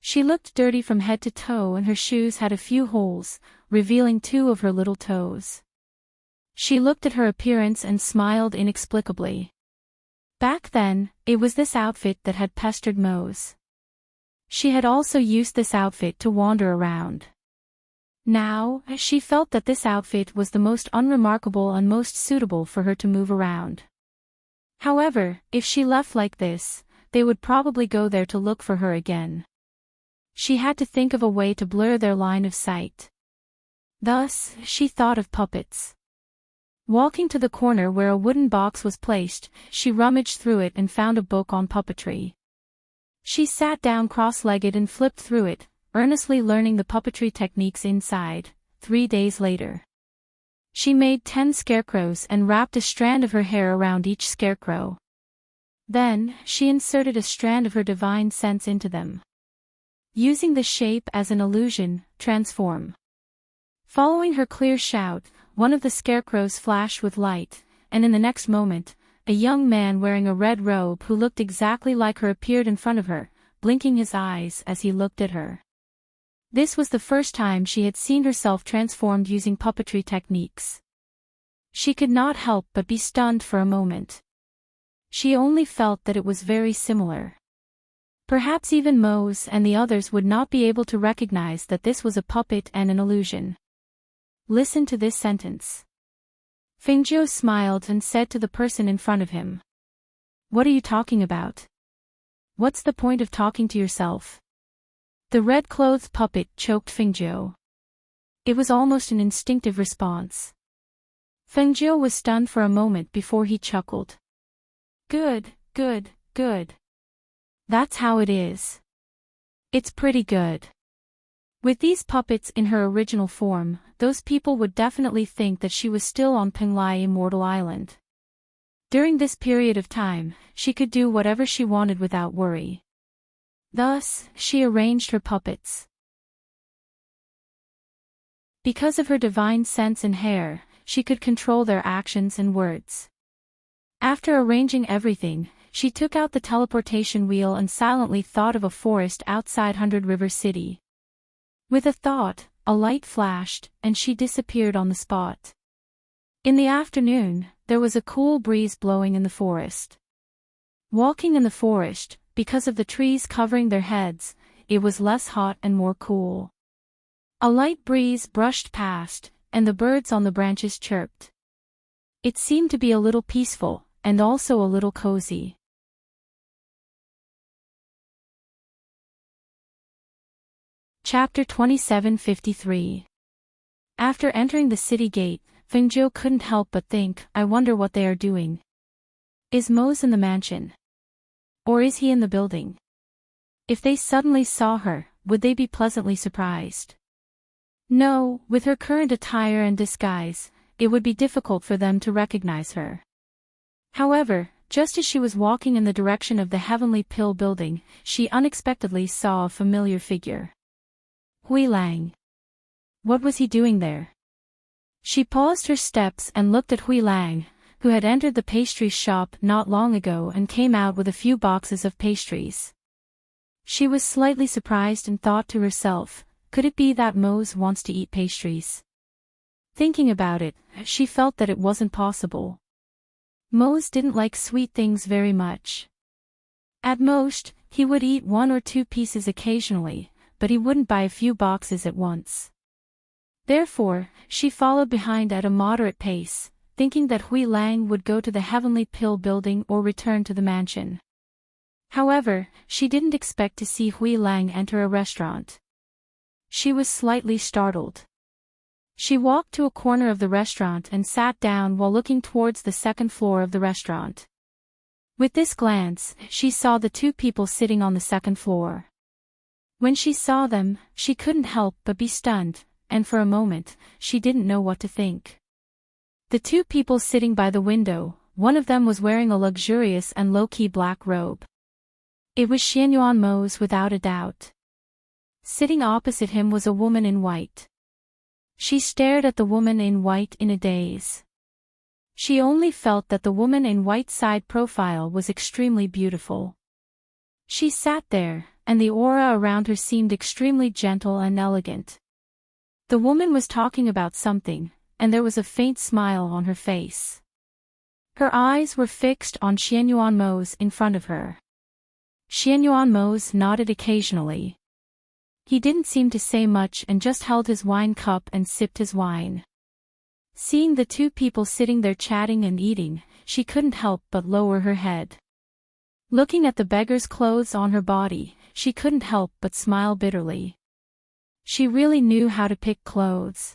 She looked dirty from head to toe and her shoes had a few holes, revealing 2 of her little toes. She looked at her appearance and smiled inexplicably. Back then, it was this outfit that had pestered Mose. She had also used this outfit to wander around. Now, she felt that this outfit was the most unremarkable and most suitable for her to move around. However, if she left like this, they would probably go there to look for her again. She had to think of a way to blur their line of sight. Thus, she thought of puppets. Walking to the corner where a wooden box was placed, she rummaged through it and found a book on puppetry. She sat down cross-legged and flipped through it, earnestly learning the puppetry techniques inside. 3 days later, she made 10 scarecrows and wrapped a strand of her hair around each scarecrow. Then, she inserted a strand of her divine sense into them. Using the shape as an illusion, transform. Following her clear shout, one of the scarecrows flashed with light, and in the next moment, a young man wearing a red robe who looked exactly like her appeared in front of her, blinking his eyes as he looked at her. This was the first time she had seen herself transformed using puppetry techniques. She could not help but be stunned for a moment. She only felt that it was very similar. Perhaps even Mose and the others would not be able to recognize that this was a puppet and an illusion. Listen to this sentence. Fingio smiled and said to the person in front of him. What are you talking about? What's the point of talking to yourself? The red-clothed puppet choked Fingio. It was almost an instinctive response. Fingio was stunned for a moment before he chuckled. Good, good, good. That's how it is. It's pretty good. With these puppets in her original form, those people would definitely think that she was still on Penglai Immortal Island. During this period of time, she could do whatever she wanted without worry. Thus, she arranged her puppets. Because of her divine sense and hair, she could control their actions and words. After arranging everything, she took out the teleportation wheel and silently thought of a forest outside Hundred River City. With a thought, a light flashed, and she disappeared on the spot. In the afternoon, there was a cool breeze blowing in the forest. Walking in the forest, because of the trees covering their heads, it was less hot and more cool. A light breeze brushed past, and the birds on the branches chirped. It seemed to be a little peaceful, and also a little cozy. Chapter 2753. After entering the city gate, Fengjiu couldn't help but think, I wonder what they are doing. Is Mose in the mansion? Or is he in the building? If they suddenly saw her, would they be pleasantly surprised? No, with her current attire and disguise, it would be difficult for them to recognize her. However, just as she was walking in the direction of the Heavenly Pill building, she unexpectedly saw a familiar figure. Hui Lang. What was he doing there? She paused her steps and looked at Hui Lang, who had entered the pastry shop not long ago and came out with a few boxes of pastries. She was slightly surprised and thought to herself, could it be that Mose wants to eat pastries? Thinking about it, she felt that it wasn't possible. Mose didn't like sweet things very much. At most, he would eat 1 or 2 pieces occasionally, but he wouldn't buy a few boxes at once. Therefore, she followed behind at a moderate pace, thinking that Hui Lang would go to the Heavenly Pill building or return to the mansion. However, she didn't expect to see Hui Lang enter a restaurant. She was slightly startled. She walked to a corner of the restaurant and sat down while looking towards the second floor of the restaurant. With this glance, she saw the 2 people sitting on the second floor. When she saw them, she couldn't help but be stunned, and for a moment, she didn't know what to think. The 2 people sitting by the window, one of them was wearing a luxurious and low-key black robe. It was Xianyuan Mose without a doubt. Sitting opposite him was a woman in white. She stared at the woman in white in a daze. She only felt that the woman in white's side profile was extremely beautiful. She sat there, and the aura around her seemed extremely gentle and elegant. The woman was talking about something, and there was a faint smile on her face. Her eyes were fixed on Xianyuan Mose in front of her. Xianyuan Mose nodded occasionally. He didn't seem to say much and just held his wine cup and sipped his wine. Seeing the 2 people sitting there chatting and eating, she couldn't help but lower her head. Looking at the beggar's clothes on her body, she couldn't help but smile bitterly. She really knew how to pick clothes.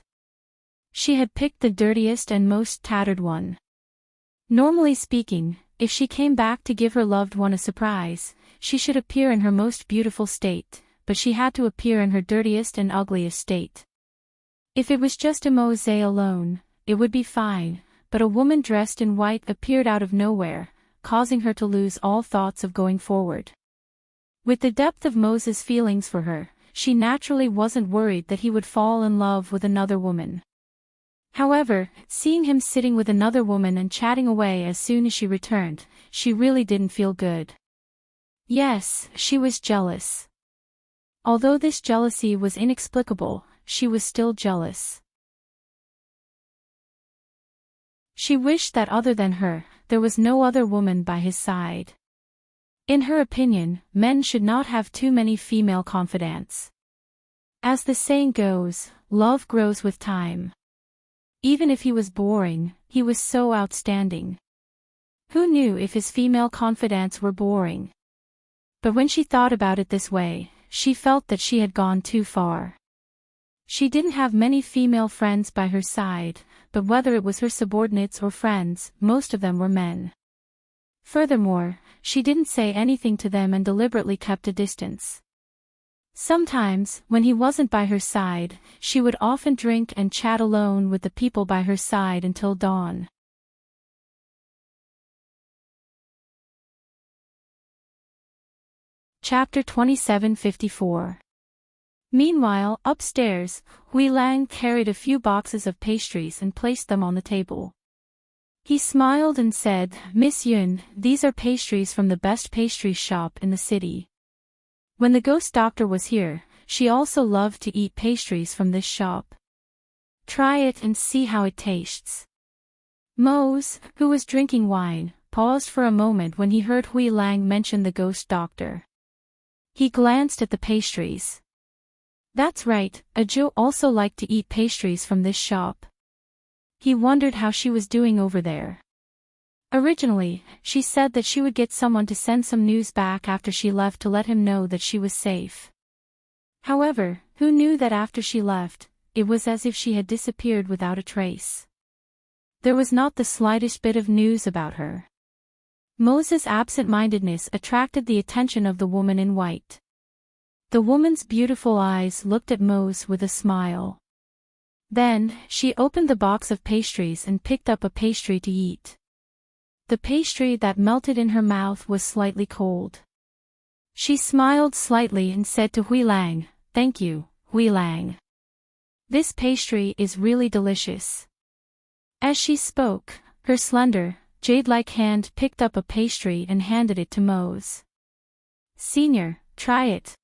She had picked the dirtiest and most tattered one. Normally speaking, if she came back to give her loved one a surprise, she should appear in her most beautiful state, but she had to appear in her dirtiest and ugliest state. If it was just a Mose alone, it would be fine, but a woman dressed in white appeared out of nowhere, causing her to lose all thoughts of going forward. With the depth of Mose's feelings for her, she naturally wasn't worried that he would fall in love with another woman. However, seeing him sitting with another woman and chatting away as soon as she returned, she really didn't feel good. Yes, she was jealous. Although this jealousy was inexplicable, she was still jealous. She wished that other than her, there was no other woman by his side. In her opinion, men should not have too many female confidants. As the saying goes, love grows with time. Even if he was boring, he was so outstanding. Who knew if his female confidants were boring? But when she thought about it this way, she felt that she had gone too far. She didn't have many female friends by her side, but whether it was her subordinates or friends, most of them were men. Furthermore, she didn't say anything to them and deliberately kept a distance. Sometimes, when he wasn't by her side, she would often drink and chat alone with the people by her side until dawn. Chapter 2754. Meanwhile, upstairs, Hui Lang carried a few boxes of pastries and placed them on the table. He smiled and said, Miss Yun, these are pastries from the best pastry shop in the city. When the ghost doctor was here, she also loved to eat pastries from this shop. Try it and see how it tastes. Mose, who was drinking wine, paused for a moment when he heard Hui Lang mention the ghost doctor. He glanced at the pastries. That's right, Ajo also liked to eat pastries from this shop. He wondered how she was doing over there. Originally, she said that she would get someone to send some news back after she left to let him know that she was safe. However, who knew that after she left, it was as if she had disappeared without a trace. There was not the slightest bit of news about her. Mo's absent-mindedness attracted the attention of the woman in white. The woman's beautiful eyes looked at Mo's with a smile. Then, she opened the box of pastries and picked up a pastry to eat. The pastry that melted in her mouth was slightly cold. She smiled slightly and said to Hui Lang, "Thank you, Hui Lang. This pastry is really delicious." As she spoke, her slender, jade-like hand picked up a pastry and handed it to Mo's. "Senior, try it."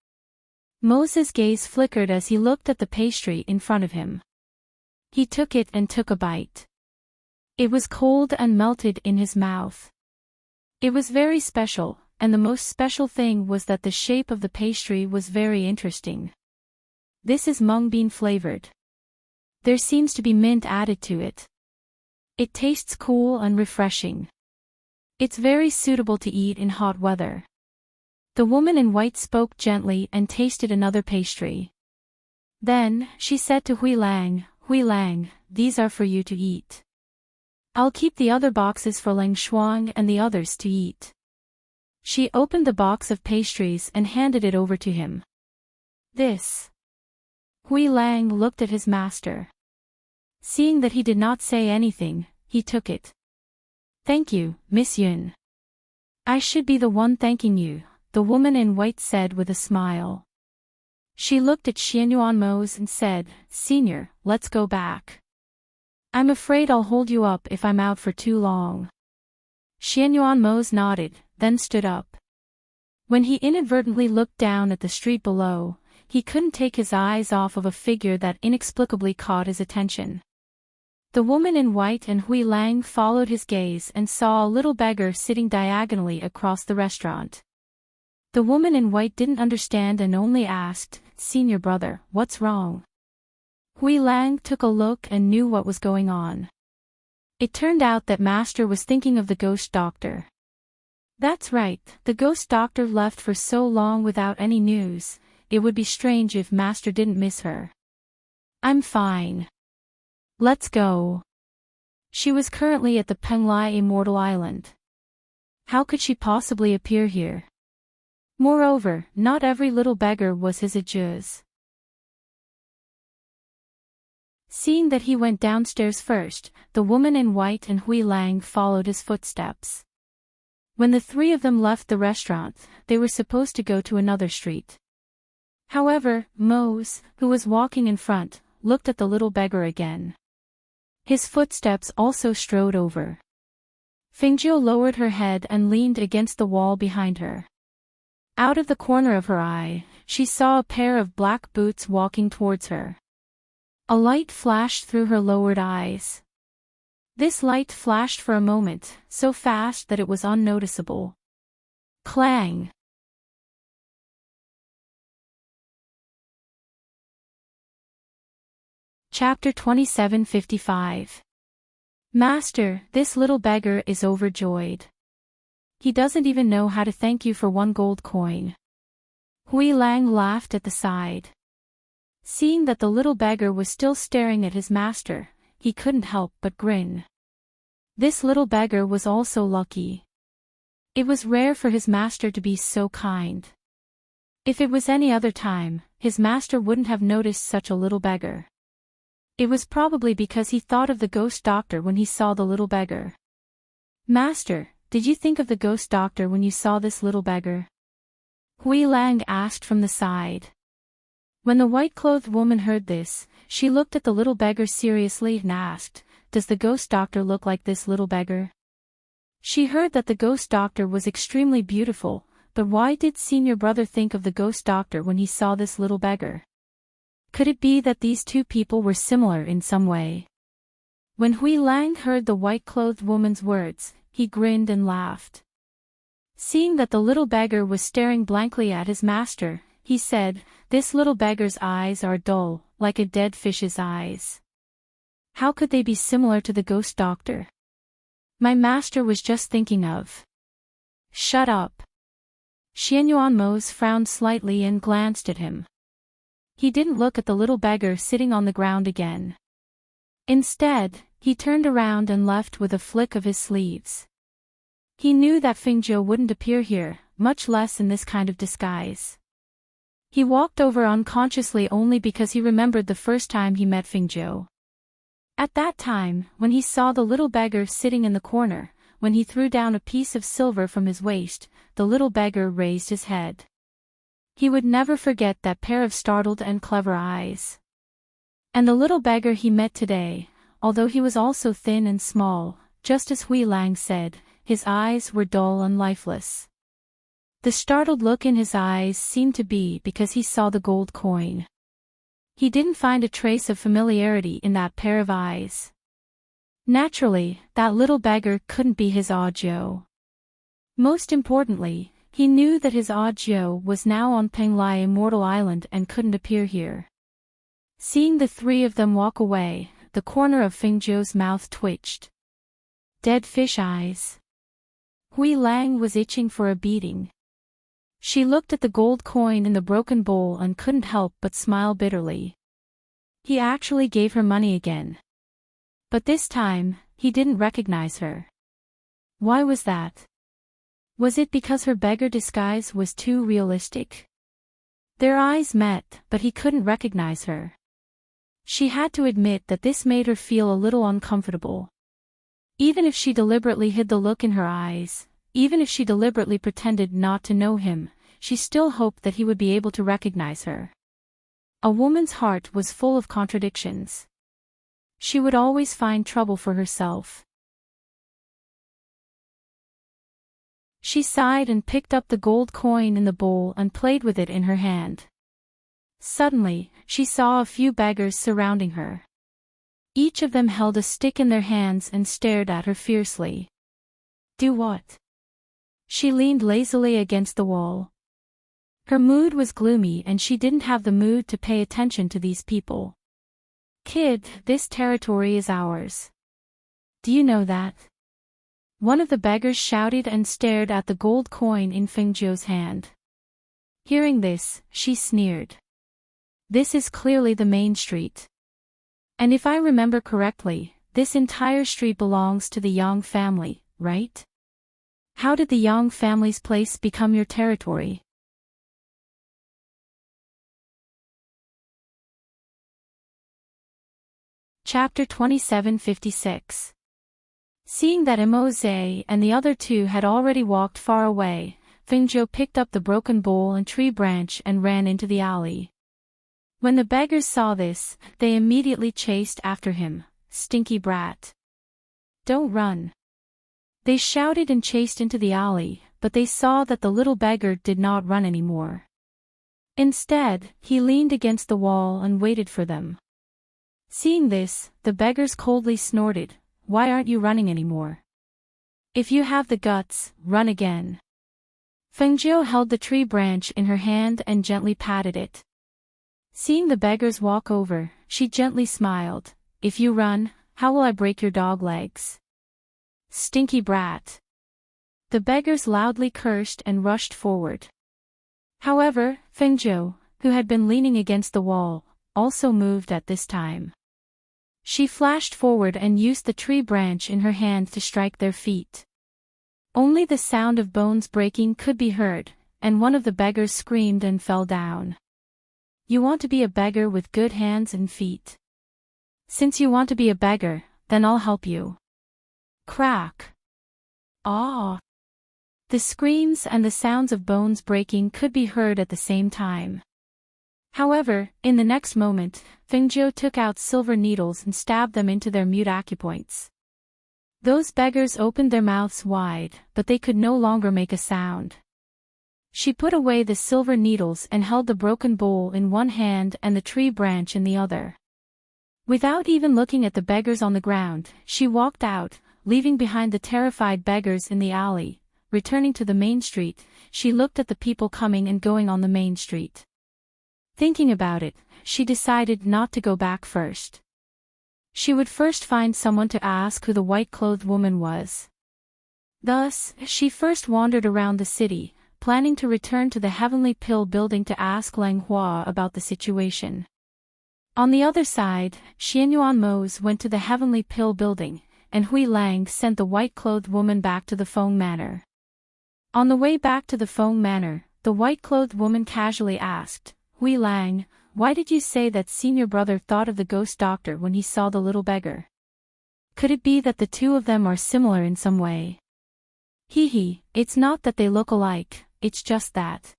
Mo's gaze flickered as he looked at the pastry in front of him. He took it and took a bite. It was cold and melted in his mouth. It was very special, and the most special thing was that the shape of the pastry was very interesting. This is mung bean flavored. There seems to be mint added to it. It tastes cool and refreshing. It's very suitable to eat in hot weather. The woman in white spoke gently and tasted another pastry. Then, she said to Hui Lang, "These are for you to eat. I'll keep the other boxes for Lang Shuang and the others to eat." She opened the box of pastries and handed it over to him. "This." Hui Lang looked at his master. Seeing that he did not say anything, he took it. "Thank you, Miss Yun." "I should be the one thanking you," the woman in white said with a smile. She looked at Xianyuan Mose and said, "Senior, let's go back. I'm afraid I'll hold you up if I'm out for too long." Xianyuan Mose nodded, then stood up. When he inadvertently looked down at the street below, he couldn't take his eyes off of a figure that inexplicably caught his attention. The woman in white and Hui Lang followed his gaze and saw a little beggar sitting diagonally across the restaurant. The woman in white didn't understand and only asked, "Senior brother, what's wrong?" Hui Lang took a look and knew what was going on. It turned out that Master was thinking of the ghost doctor. That's right, the ghost doctor left for so long without any news. It would be strange if Master didn't miss her. "I'm fine. Let's go." She was currently at the Penglai Immortal Island. How could she possibly appear here? Moreover, not every little beggar was his adjus. Seeing that he went downstairs first, the woman in white and Hui Lang followed his footsteps. When the three of them left the restaurant, they were supposed to go to another street. However, Mose, who was walking in front, looked at the little beggar again. His footsteps also strode over. Fingjiu lowered her head and leaned against the wall behind her. Out of the corner of her eye, she saw a pair of black boots walking towards her. A light flashed through her lowered eyes. This light flashed for a moment, so fast that it was unnoticeable. Clang! Chapter 2755. Master, this little beggar is overjoyed. He doesn't even know how to thank you for 1 gold coin. Hui Lang laughed at the side. Seeing that the little beggar was still staring at his master, he couldn't help but grin. This little beggar was also lucky. It was rare for his master to be so kind. If it was any other time, his master wouldn't have noticed such a little beggar. It was probably because he thought of the ghost doctor when he saw the little beggar. "Master, did you think of the ghost doctor when you saw this little beggar?" Hui Lang asked from the side. When the white-clothed woman heard this, she looked at the little beggar seriously and asked, "Does the ghost doctor look like this little beggar?" She heard that the ghost doctor was extremely beautiful, but why did senior brother think of the ghost doctor when he saw this little beggar? Could it be that these two people were similar in some way? When Hui Lang heard the white-clothed woman's words, he grinned and laughed. Seeing that the little beggar was staring blankly at his master, he said, "This little beggar's eyes are dull, like a dead fish's eyes. How could they be similar to the ghost doctor? My master was just thinking of." "Shut up." Xianyuan Mose frowned slightly and glanced at him. He didn't look at the little beggar sitting on the ground again. Instead, he turned around and left with a flick of his sleeves. He knew that Fingzhou wouldn't appear here, much less in this kind of disguise. He walked over unconsciously only because he remembered the first time he met Fingzhou. At that time, when he saw the little beggar sitting in the corner, when he threw down a piece of silver from his waist, the little beggar raised his head. He would never forget that pair of startled and clever eyes. And the little beggar he met today, although he was also thin and small, just as Hui Lang said, his eyes were dull and lifeless. The startled look in his eyes seemed to be because he saw the gold coin. He didn't find a trace of familiarity in that pair of eyes. Naturally, that little beggar couldn't be his Audiobook. Most importantly, he knew that his Audiobook was now on Penglai Immortal Island and couldn't appear here. Seeing the three of them walk away, the corner of Fingzhou's mouth twitched. Dead fish eyes. Hui Lang was itching for a beating. She looked at the gold coin in the broken bowl and couldn't help but smile bitterly. He actually gave her money again. But this time, he didn't recognize her. Why was that? Was it because her beggar disguise was too realistic? Their eyes met, but he couldn't recognize her. She had to admit that this made her feel a little uncomfortable. Even if she deliberately hid the look in her eyes, even if she deliberately pretended not to know him, she still hoped that he would be able to recognize her. A woman's heart was full of contradictions. She would always find trouble for herself. She sighed and picked up the gold coin in the bowl and played with it in her hand. Suddenly, she saw a few beggars surrounding her. Each of them held a stick in their hands and stared at her fiercely. Do what? She leaned lazily against the wall. Her mood was gloomy and she didn't have the mood to pay attention to these people. Kid, this territory is ours. Do you know that? One of the beggars shouted and stared at the gold coin in Fingzhou's hand. Hearing this, she sneered. This is clearly the main street. And if I remember correctly, this entire street belongs to the Yang family, right? How did the Yang family's place become your territory? Chapter 2756. Seeing that Immerse and the other two had already walked far away, Fingzhou picked up the broken bowl and tree branch and ran into the alley. When the beggars saw this, they immediately chased after him. Stinky brat. Don't run. They shouted and chased into the alley, but they saw that the little beggar did not run anymore. Instead, he leaned against the wall and waited for them. Seeing this, the beggars coldly snorted, "Why aren't you running anymore? If you have the guts, run again." Fengzhou held the tree branch in her hand and gently patted it. Seeing the beggars walk over, she gently smiled. "If you run, how will I break your dog legs? Stinky brat." The beggars loudly cursed and rushed forward. However, Fengzhou, who had been leaning against the wall, also moved at this time. She flashed forward and used the tree branch in her hand to strike their feet. Only the sound of bones breaking could be heard, and one of the beggars screamed and fell down. You want to be a beggar with good hands and feet? Since you want to be a beggar, then I'll help you. Crack. Ah. The screams and the sounds of bones breaking could be heard at the same time. However, in the next moment, Fengzhou took out silver needles and stabbed them into their mute acupoints. Those beggars opened their mouths wide, but they could no longer make a sound. She put away the silver needles and held the broken bowl in one hand and the tree branch in the other. Without even looking at the beggars on the ground, she walked out, leaving behind the terrified beggars in the alley. Returning to the main street, she looked at the people coming and going on the main street. Thinking about it, she decided not to go back first. She would first find someone to ask who the white-clothed woman was. Thus, she first wandered around the city, planning to return to the Heavenly Pill building to ask Lang Hua about the situation. On the other side, Xianyuan Mose went to the Heavenly Pill building, and Hui Lang sent the white-clothed woman back to the Feng Manor. On the way back to the Feng Manor, the white-clothed woman casually asked, "Hui Lang, why did you say that senior brother thought of the ghost doctor when he saw the little beggar? Could it be that the two of them are similar in some way?" "Hee, it's not that they look alike, it's just that."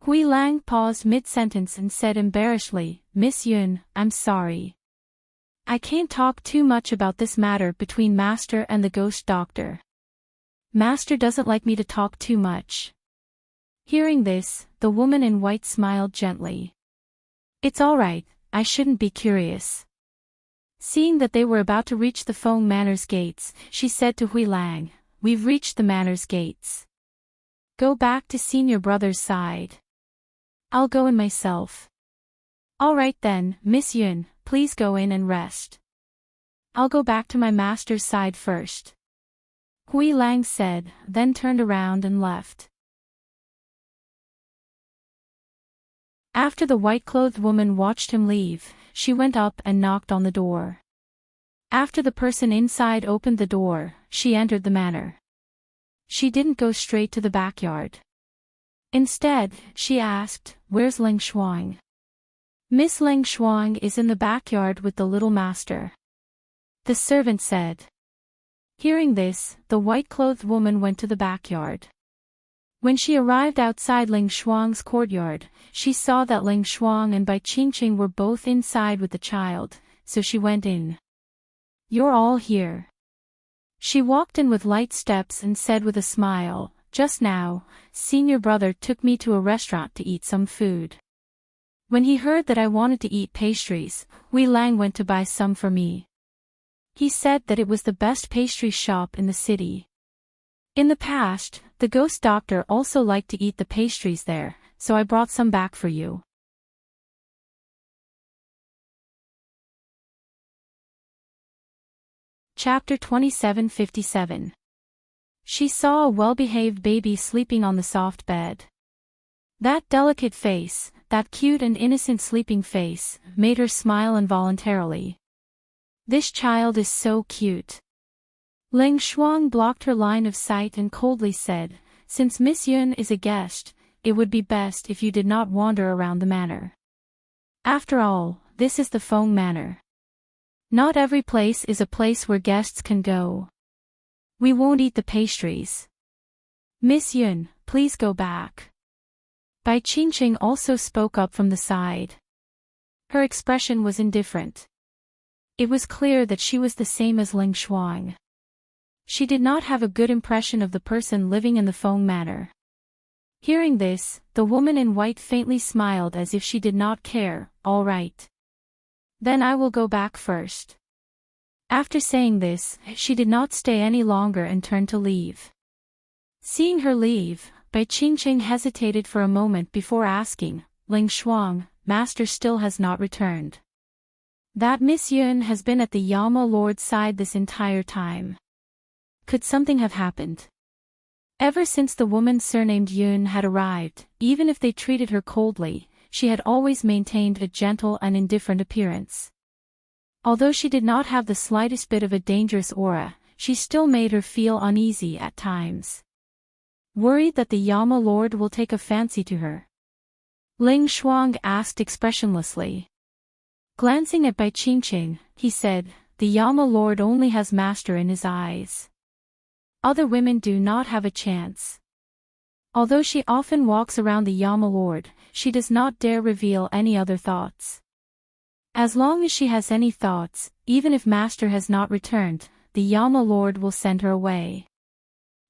Hui Lang paused mid-sentence and said embarrassedly, "Miss Yun, I'm sorry. I can't talk too much about this matter between Master and the ghost doctor. Master doesn't like me to talk too much." Hearing this, the woman in white smiled gently. "It's all right, I shouldn't be curious." Seeing that they were about to reach the Feng Manor's gates, she said to Hui Lang, "We've reached the Manor's gates. Go back to senior brother's side. I'll go in myself." "All right then, Miss Yun, please go in and rest. I'll go back to my master's side first," Hui Lang said, then turned around and left. After the white-clothed woman watched him leave, she went up and knocked on the door. After the person inside opened the door, she entered the manor. She didn't go straight to the backyard. Instead, she asked, "Where's Ling Shuang?" "Miss Ling Shuang is in the backyard with the little master," the servant said. Hearing this, the white-clothed woman went to the backyard. When she arrived outside Ling Shuang's courtyard, she saw that Ling Shuang and Bai Qingqing were both inside with the child, so she went in. "You're all here." She walked in with light steps and said with a smile, "Just now, senior brother took me to a restaurant to eat some food. When he heard that I wanted to eat pastries, Hui Lang went to buy some for me. He said that it was the best pastry shop in the city. In the past, the ghost doctor also liked to eat the pastries there, so I brought some back for you." Chapter 2757. She saw a well-behaved baby sleeping on the soft bed. That delicate face, that cute and innocent sleeping face, made her smile involuntarily. "This child is so cute." Ling Shuang blocked her line of sight and coldly said, "Since Miss Yun is a guest, it would be best if you did not wander around the manor. After all, this is the Feng Manor. Not every place is a place where guests can go. We won't eat the pastries. Miss Yun, please go back." Bai Qingqing also spoke up from the side. Her expression was indifferent. It was clear that she was the same as Ling Shuang. She did not have a good impression of the person living in the Feng Manor. Hearing this, the woman in white faintly smiled as if she did not care. "All right. Then I will go back first." After saying this, she did not stay any longer and turned to leave. Seeing her leave, Bai Qingqing hesitated for a moment before asking, "Ling Shuang, master still has not returned?" "That Miss Yun has been at the Yama Lord's side this entire time. Could something have happened?" Ever since the woman surnamed Yun had arrived, even if they treated her coldly, she had always maintained a gentle and indifferent appearance. Although she did not have the slightest bit of a dangerous aura, she still made her feel uneasy at times. Worried that the Yama Lord will take a fancy to her, Ling Shuang asked expressionlessly. Glancing at Bai Qingqing, he said, "The Yama Lord only has master in his eyes. Other women do not have a chance. Although she often walks around the Yama Lord, she does not dare reveal any other thoughts. As long as she has any thoughts, even if master has not returned, the Yama Lord will send her away."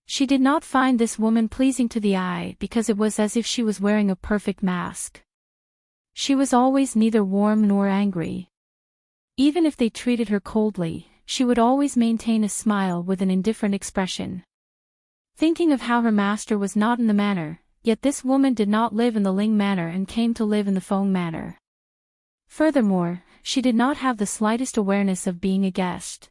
She did not find this woman pleasing to the eye because it was as if she was wearing a perfect mask. She was always neither warm nor angry. Even if they treated her coldly, she would always maintain a smile with an indifferent expression. Thinking of how her master was not in the manor, yet this woman did not live in the Ling Manor and came to live in the Feng Manor. Furthermore, she did not have the slightest awareness of being a guest.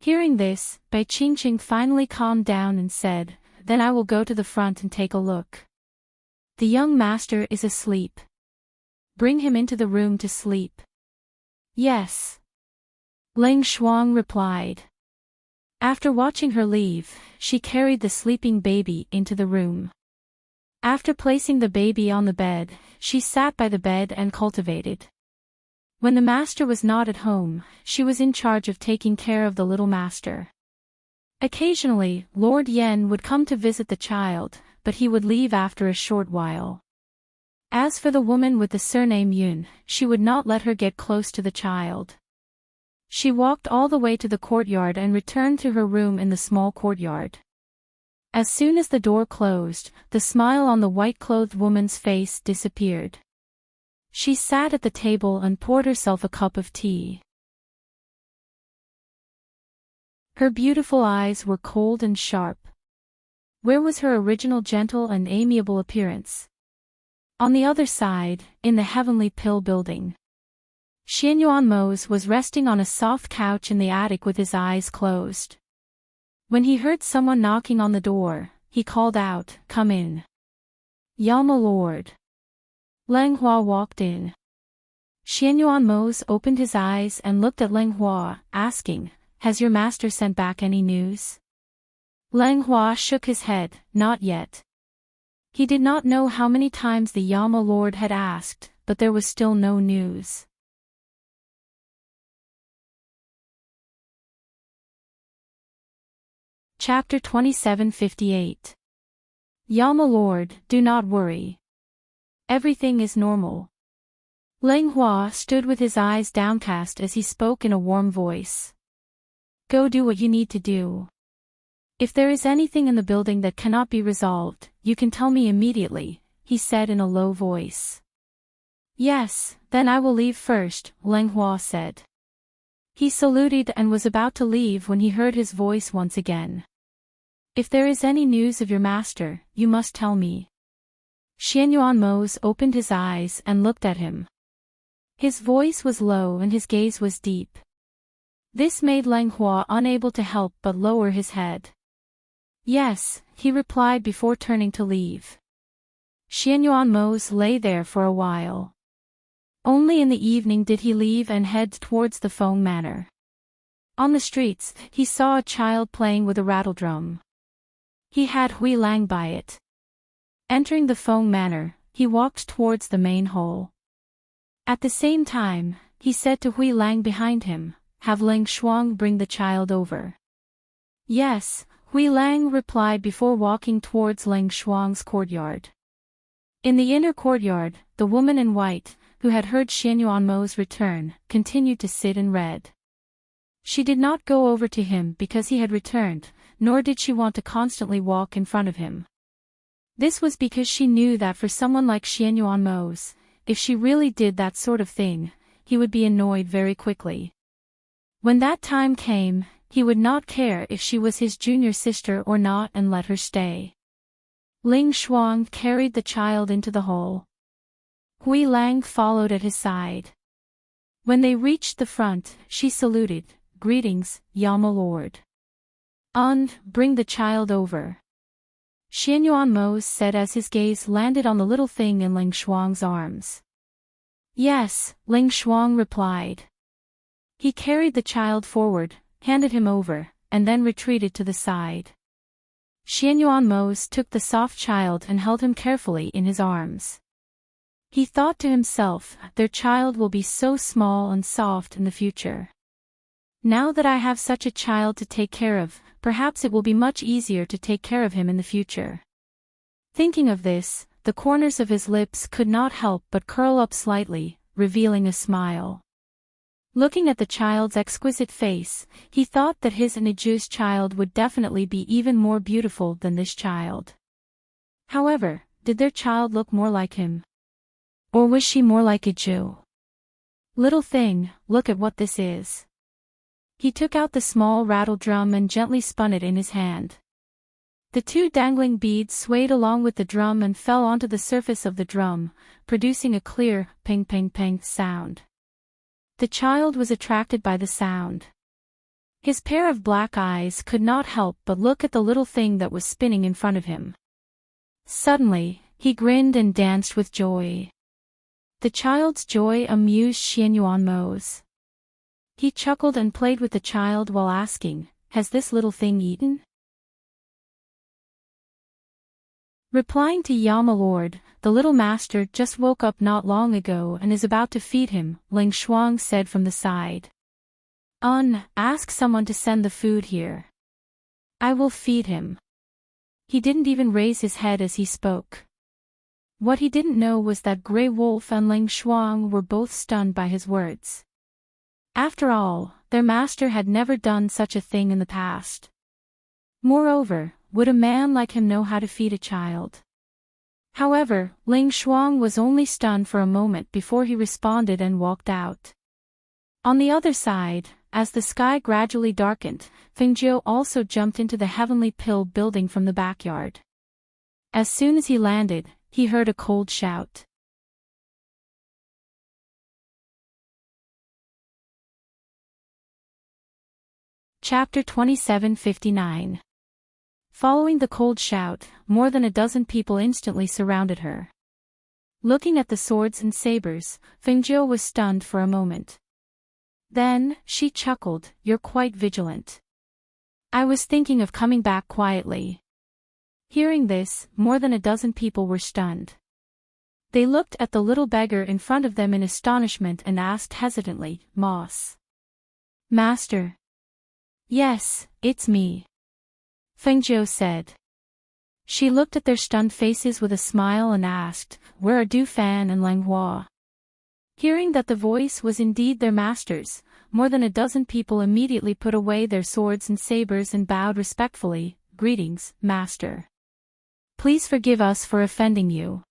Hearing this, Bai Qingqing finally calmed down and said, then I will go to the front and take a look. The young master is asleep. Bring him into the room to sleep. Yes. Ling Shuang replied. After watching her leave, she carried the sleeping baby into the room. After placing the baby on the bed, she sat by the bed and cultivated. When the master was not at home, she was in charge of taking care of the little master. Occasionally, Lord Yen would come to visit the child, but he would leave after a short while. As for the woman with the surname Yun, she would not let her get close to the child. She walked all the way to the courtyard and returned to her room in the small courtyard. As soon as the door closed, the smile on the white-clothed woman's face disappeared. She sat at the table and poured herself a cup of tea. Her beautiful eyes were cold and sharp. Where was her original gentle and amiable appearance? On the other side, in the Heavenly Pill building. Xianyuan Mose was resting on a soft couch in the attic with his eyes closed. When he heard someone knocking on the door, he called out, "Come in." "Yama Lord." Leng Hua walked in. Xianyuan Mose opened his eyes and looked at Leng Hua, asking, "Has your master sent back any news?" Leng Hua shook his head, "Not yet." He did not know how many times the Yama Lord had asked, but there was still no news. Chapter 2758. Yama Lord, do not worry. Everything is normal. Leng Hua stood with his eyes downcast as he spoke in a warm voice. Go do what you need to do. If there is anything in the building that cannot be resolved, you can tell me immediately, he said in a low voice. Yes, then I will leave first, Leng Hua said. He saluted and was about to leave when he heard his voice once again. If there is any news of your master, you must tell me. Xianyuan Mose opened his eyes and looked at him. His voice was low and his gaze was deep. This made Leng Hua unable to help but lower his head. Yes, he replied before turning to leave. Xianyuan Mose lay there for a while. Only in the evening did he leave and head towards the Feng Manor. On the streets, he saw a child playing with a rattledrum. He had Hui Lang by it. Entering the Feng Manor, he walked towards the main hall. At the same time, he said to Hui Lang behind him, "Have Ling Shuang bring the child over." Yes, Hui Lang replied before walking towards Ling Shuang's courtyard. In the inner courtyard, the woman in white, who had heard Xianyuan Mo's return, continued to sit and read. She did not go over to him because he had returned, nor did she want to constantly walk in front of him. This was because she knew that for someone like Xianyuan Mo's, if she really did that sort of thing, he would be annoyed very quickly. When that time came, he would not care if she was his junior sister or not and let her stay. Ling Shuang carried the child into the hall. Hui Lang followed at his side. When they reached the front, she saluted, "Greetings, Yama Lord." Bring the child over." Xianyuan Mo said as his gaze landed on the little thing in Ling Shuang's arms. "Yes," Ling Shuang replied. He carried the child forward, handed him over, and then retreated to the side. Xianyuan Mo took the soft child and held him carefully in his arms. He thought to himself, their child will be so small and soft in the future. Now that I have such a child to take care of, perhaps it will be much easier to take care of him in the future. Thinking of this, the corners of his lips could not help but curl up slightly, revealing a smile. Looking at the child's exquisite face, he thought that his and Iju's child would definitely be even more beautiful than this child. However, did their child look more like him? Or was she more like Iju? Little thing, look at what this is. He took out the small rattle drum and gently spun it in his hand. The two dangling beads swayed along with the drum and fell onto the surface of the drum, producing a clear, ping-ping-ping sound. The child was attracted by the sound. His pair of black eyes could not help but look at the little thing that was spinning in front of him. Suddenly, he grinned and danced with joy. The child's joy amused Xianyuan Mose. He chuckled and played with the child while asking, "Has this little thing eaten?" Replying to Yama Lord, "The little master just woke up not long ago and is about to feed him," Ling Shuang said from the side. Ask someone to send the food here. I will feed him." He didn't even raise his head as he spoke. What he didn't know was that Grey Wolf and Ling Shuang were both stunned by his words. After all, their master had never done such a thing in the past. Moreover, would a man like him know how to feed a child? However, Ling Shuang was only stunned for a moment before he responded and walked out. On the other side, as the sky gradually darkened, Fengjiu also jumped into the Heavenly Pill building from the backyard. As soon as he landed, he heard a cold shout. Chapter 2759. Following the cold shout, more than a dozen people instantly surrounded her. Looking at the swords and sabers, Fengjiu was stunned for a moment. Then, she chuckled, "You're quite vigilant. I was thinking of coming back quietly." Hearing this, more than a dozen people were stunned. They looked at the little beggar in front of them in astonishment and asked hesitantly, "Moss? Master?" "Yes, it's me," Fengjiu said. She looked at their stunned faces with a smile and asked, "Where are Du Fan and Lang Hua?" Hearing that the voice was indeed their master's, more than a dozen people immediately put away their swords and sabers and bowed respectfully, "Greetings, master. Please forgive us for offending you."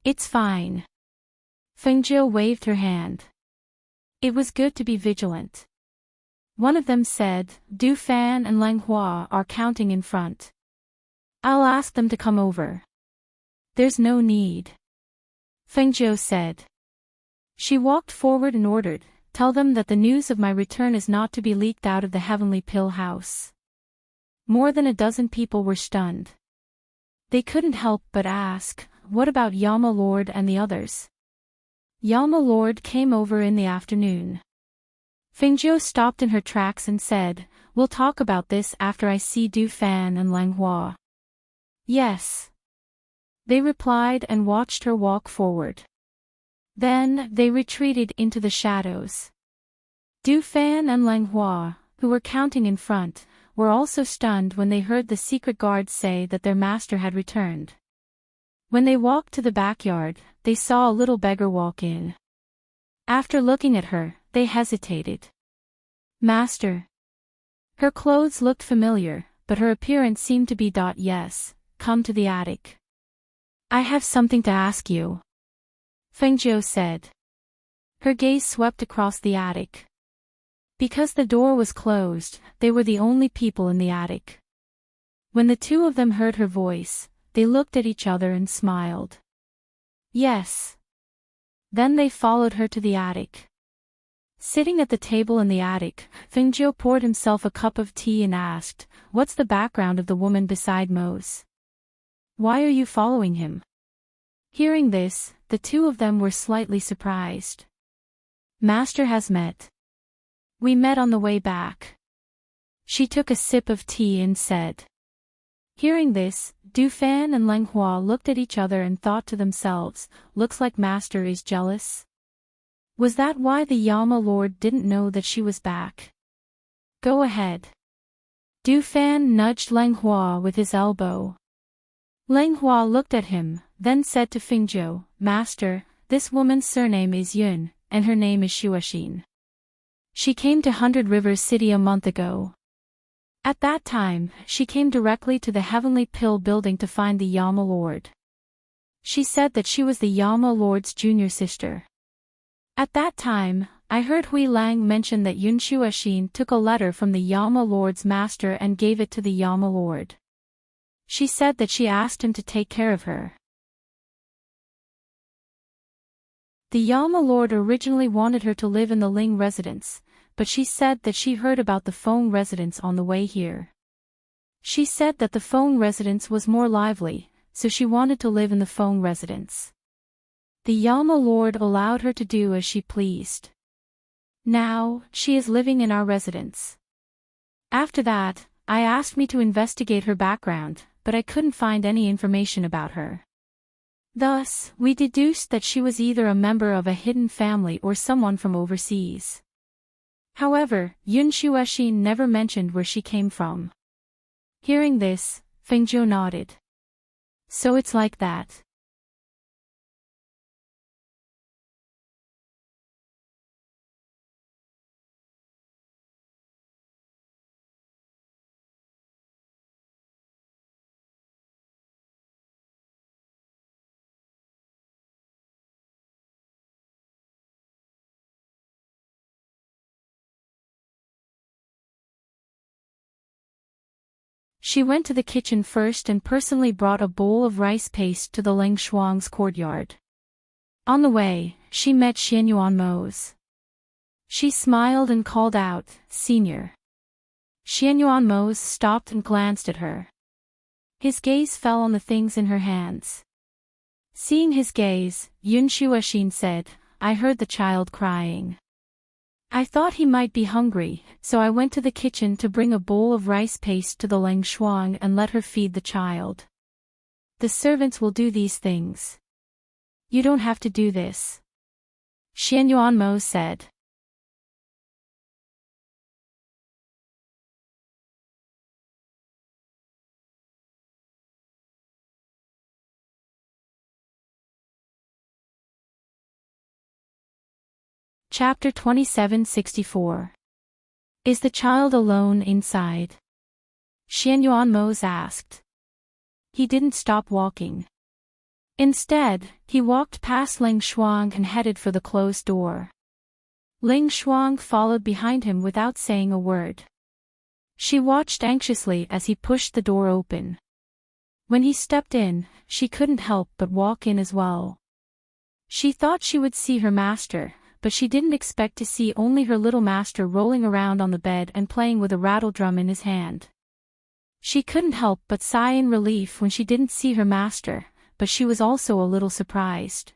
"It's fine." Fengjiu waved her hand. It was good to be vigilant. One of them said, "Du Fan and Lang Hua are counting in front. I'll ask them to come over." "There's no need," Fengjiu said. She walked forward and ordered, "Tell them that the news of my return is not to be leaked out of the Heavenly Pill house." More than a dozen people were stunned. They couldn't help but ask, "What about Yama Lord and the others?" "Yama Lord came over in the afternoon." Fengjiu stopped in her tracks and said, "We'll talk about this after I see Du Fan and Lang Hua." "Yes," they replied and watched her walk forward. Then, they retreated into the shadows. Du Fan and Lang Hua, who were counting in front, were also stunned when they heard the secret guards say that their master had returned. When they walked to the backyard, they saw a little beggar walk in. After looking at her, they hesitated. "Master." Her clothes looked familiar, but her appearance seemed to be "Yes, come to the attic. I have something to ask you," Fengjiu said. Her gaze swept across the attic. Because the door was closed, they were the only people in the attic. When the two of them heard her voice, they looked at each other and smiled. "Yes." Then they followed her to the attic. Sitting at the table in the attic, Fengjiu poured himself a cup of tea and asked, "What's the background of the woman beside Mose? Why are you following him?" Hearing this, the two of them were slightly surprised. "Master has met. We met on the way back." She took a sip of tea and said. Hearing this, Du Fan and Lang Hua looked at each other and thought to themselves, "Looks like Master is jealous." Was that why the Yama Lord didn't know that she was back? "Go ahead." Du Fan nudged Lang Hua with his elbow. Lang Hua looked at him, then said to Fengjiu, "Master, this woman's surname is Yun, and her name is Shuaxin. She came to 100 Rivers City a month ago. At that time, she came directly to the Heavenly Pill building to find the Yama Lord. She said that she was the Yama Lord's junior sister. At that time, I heard Hui Lang mention that Yun Shuaxin took a letter from the Yama Lord's master and gave it to the Yama Lord. She said that she asked him to take care of her. The Yama Lord originally wanted her to live in the Ling residence, but she said that she heard about the Feng residence on the way here. She said that the Feng residence was more lively, so she wanted to live in the Feng residence. The Yama Lord allowed her to do as she pleased. Now, she is living in our residence. After that, I asked me to investigate her background, but I couldn't find any information about her. Thus, we deduced that she was either a member of a hidden family or someone from overseas. However, Yun Shuexin never mentioned where she came from. Hearing this, Fengjiu nodded. So it's like that. She went to the kitchen first and personally brought a bowl of rice paste to the Ling Shuang's courtyard. On the way, she met Xianyuan Mose. She smiled and called out, "Senior." Xianyuan Mose stopped and glanced at her. His gaze fell on the things in her hands. Seeing his gaze, Yun Shuexin said, "I heard the child crying. I thought he might be hungry, so I went to the kitchen to bring a bowl of rice paste to the Ling Shuang and let her feed the child. The servants will do these things. You don't have to do this," Xianyuan Mo said. Chapter 2764. Is the child alone inside? Xianyuan Mose asked. He didn't stop walking. Instead, he walked past Ling Shuang and headed for the closed door. Ling Shuang followed behind him without saying a word. She watched anxiously as he pushed the door open. When he stepped in, she couldn't help but walk in as well. She thought she would see her master, but she didn't expect to see only her little master rolling around on the bed and playing with a rattledrum in his hand. She couldn't help but sigh in relief when she didn't see her master, but she was also a little surprised.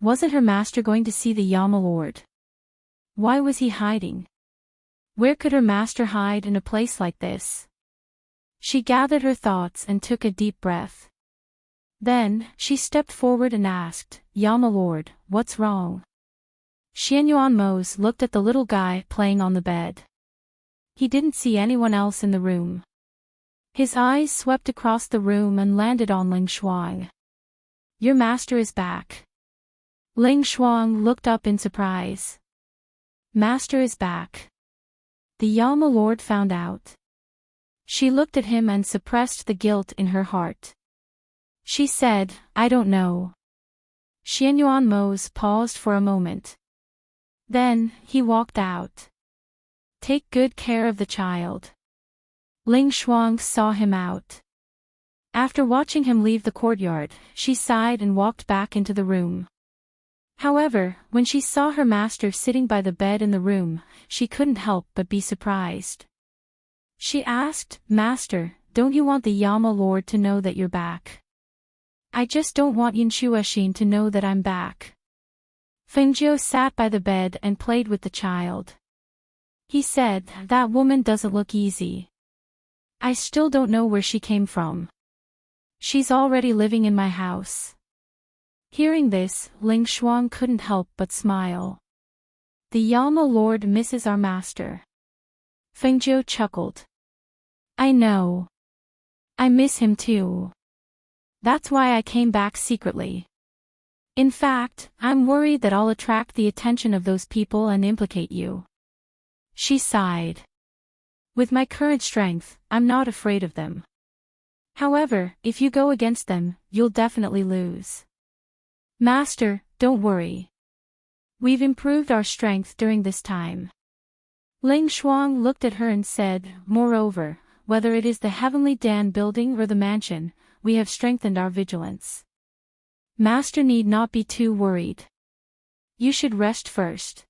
Wasn't her master going to see the Yama Lord? Why was he hiding? Where could her master hide in a place like this? She gathered her thoughts and took a deep breath. Then, she stepped forward and asked, "Yama Lord, what's wrong?" Xianyuan Mose looked at the little guy playing on the bed. He didn't see anyone else in the room. His eyes swept across the room and landed on Ling Shuang. "Your master is back." Ling Shuang looked up in surprise. "Master is back. The Yama Lord found out." She looked at him and suppressed the guilt in her heart. She said, "I don't know." Xianyuan Mose paused for a moment. Then, he walked out. "Take good care of the child." Ling Shuang saw him out. After watching him leave the courtyard, she sighed and walked back into the room. However, when she saw her master sitting by the bed in the room, she couldn't help but be surprised. She asked, "Master, don't you want the Yama Lord to know that you're back?" "I just don't want Yun Shuexin to know that I'm back." Fengjiu sat by the bed and played with the child. He said, "That woman doesn't look easy. I still don't know where she came from. She's already living in my house." Hearing this, Ling Shuang couldn't help but smile. "The Yama Lord misses our master." Fengjiu chuckled. "I know. I miss him too. That's why I came back secretly. In fact, I'm worried that I'll attract the attention of those people and implicate you." She sighed. "With my current strength, I'm not afraid of them. However, if you go against them, you'll definitely lose." "Master, don't worry. We've improved our strength during this time." Ling Shuang looked at her and said, "Moreover, whether it is the Heavenly Dan building or the mansion, we have strengthened our vigilance. Master need not be too worried. You should rest first."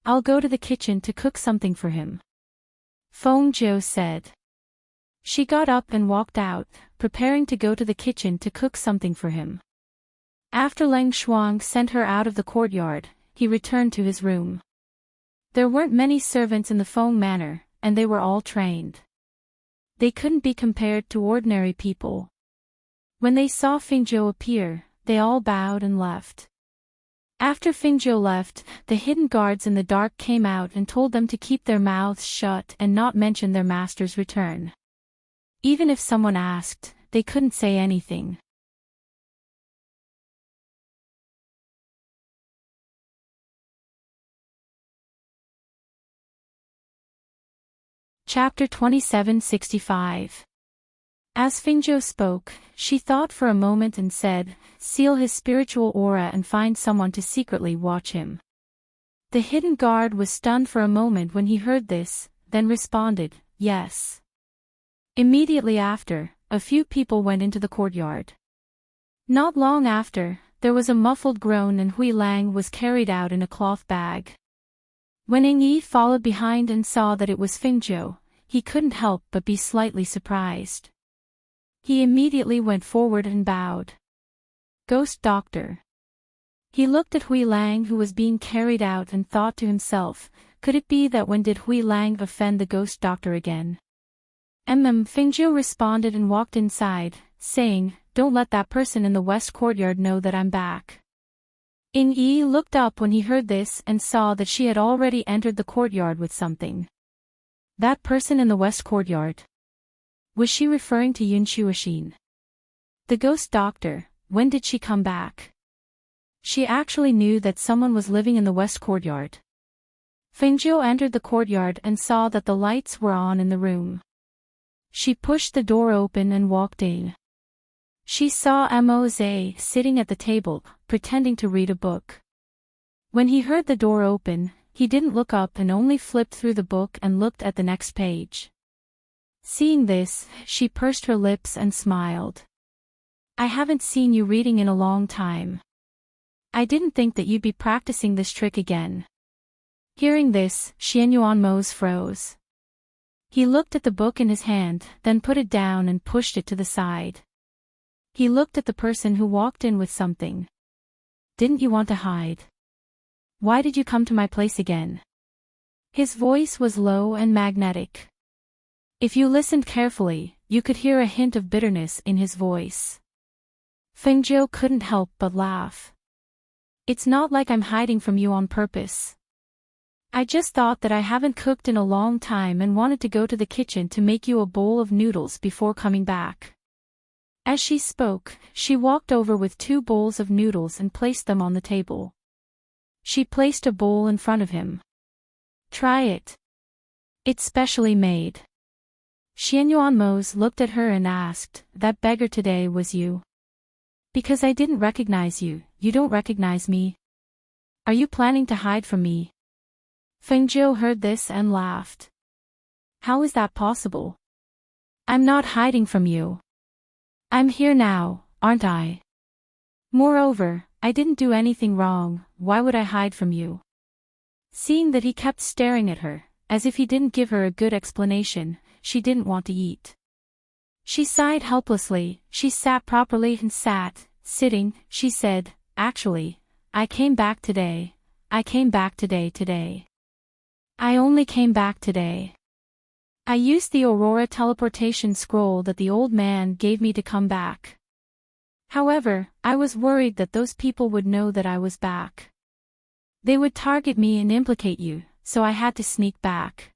I'll go to the kitchen to cook something for him, Feng Zhou said. She got up and walked out, preparing to go to the kitchen to cook something for him. After Lang Shuang sent her out of the courtyard, he returned to his room. There weren't many servants in the Feng manor, and they were all trained. They couldn't be compared to ordinary people. When they saw Feng Zhou appear, they all bowed and left. After Feng Zhou left, the hidden guards in the dark came out and told them to keep their mouths shut and not mention their master's return. Even if someone asked, they couldn't say anything. Chapter 2765. As Feng Zhou spoke, she thought for a moment and said, "Seal his spiritual aura and find someone to secretly watch him." The hidden guard was stunned for a moment when he heard this, then responded, "Yes." Immediately after, a few people went into the courtyard. Not long after, there was a muffled groan and Hui Lang was carried out in a cloth bag. When Ing Yi followed behind and saw that it was Feng Zhou, he couldn't help but be slightly surprised. He immediately went forward and bowed. "Ghost Doctor." He looked at Hui Lang who was being carried out and thought to himself, could it be that when did Hui Lang offend the Ghost Doctor again? Feng Zhou responded and walked inside, saying, "Don't let that person in the west courtyard know that I'm back." Ing Yi looked up when he heard this and saw that she had already entered the courtyard with something. That person in the west courtyard? Was she referring to Yun Shuoxin? The Ghost Doctor, when did she come back? She actually knew that someone was living in the west courtyard. Feng Zhou entered the courtyard and saw that the lights were on in the room. She pushed the door open and walked in. She saw Mo Zhe sitting at the table, pretending to read a book. When he heard the door open, he didn't look up and only flipped through the book and looked at the next page. Seeing this, she pursed her lips and smiled. "I haven't seen you reading in a long time. I didn't think that you'd be practicing this trick again." Hearing this, Xianyuan Mo's froze. He looked at the book in his hand, then put it down and pushed it to the side. He looked at the person who walked in with something. "Didn't you want to hide? Why did you come to my place again?" His voice was low and magnetic. If you listened carefully, you could hear a hint of bitterness in his voice. Feng Zhou couldn't help but laugh. "It's not like I'm hiding from you on purpose. I just thought that I haven't cooked in a long time and wanted to go to the kitchen to make you a bowl of noodles before coming back." As she spoke, she walked over with 2 bowls of noodles and placed them on the table. She placed a bowl in front of him. "Try it. It's specially made." Xianyuan Mose looked at her and asked, "That beggar today was you?" "Because I didn't recognize you, you don't recognize me? Are you planning to hide from me?" Feng Zhou heard this and laughed. "How is that possible? I'm not hiding from you. I'm here now, aren't I? Moreover, I didn't do anything wrong, why would I hide from you?" Seeing that he kept staring at her, as if he didn't give her a good explanation, she didn't want to eat. She sighed helplessly. She sat properly and sitting, she said, "Actually, I came back today. I came back today. I only came back today. I used the Aurora teleportation scroll that the old man gave me to come back. However, I was worried that those people would know that I was back. They would target me and implicate you, so I had to sneak back."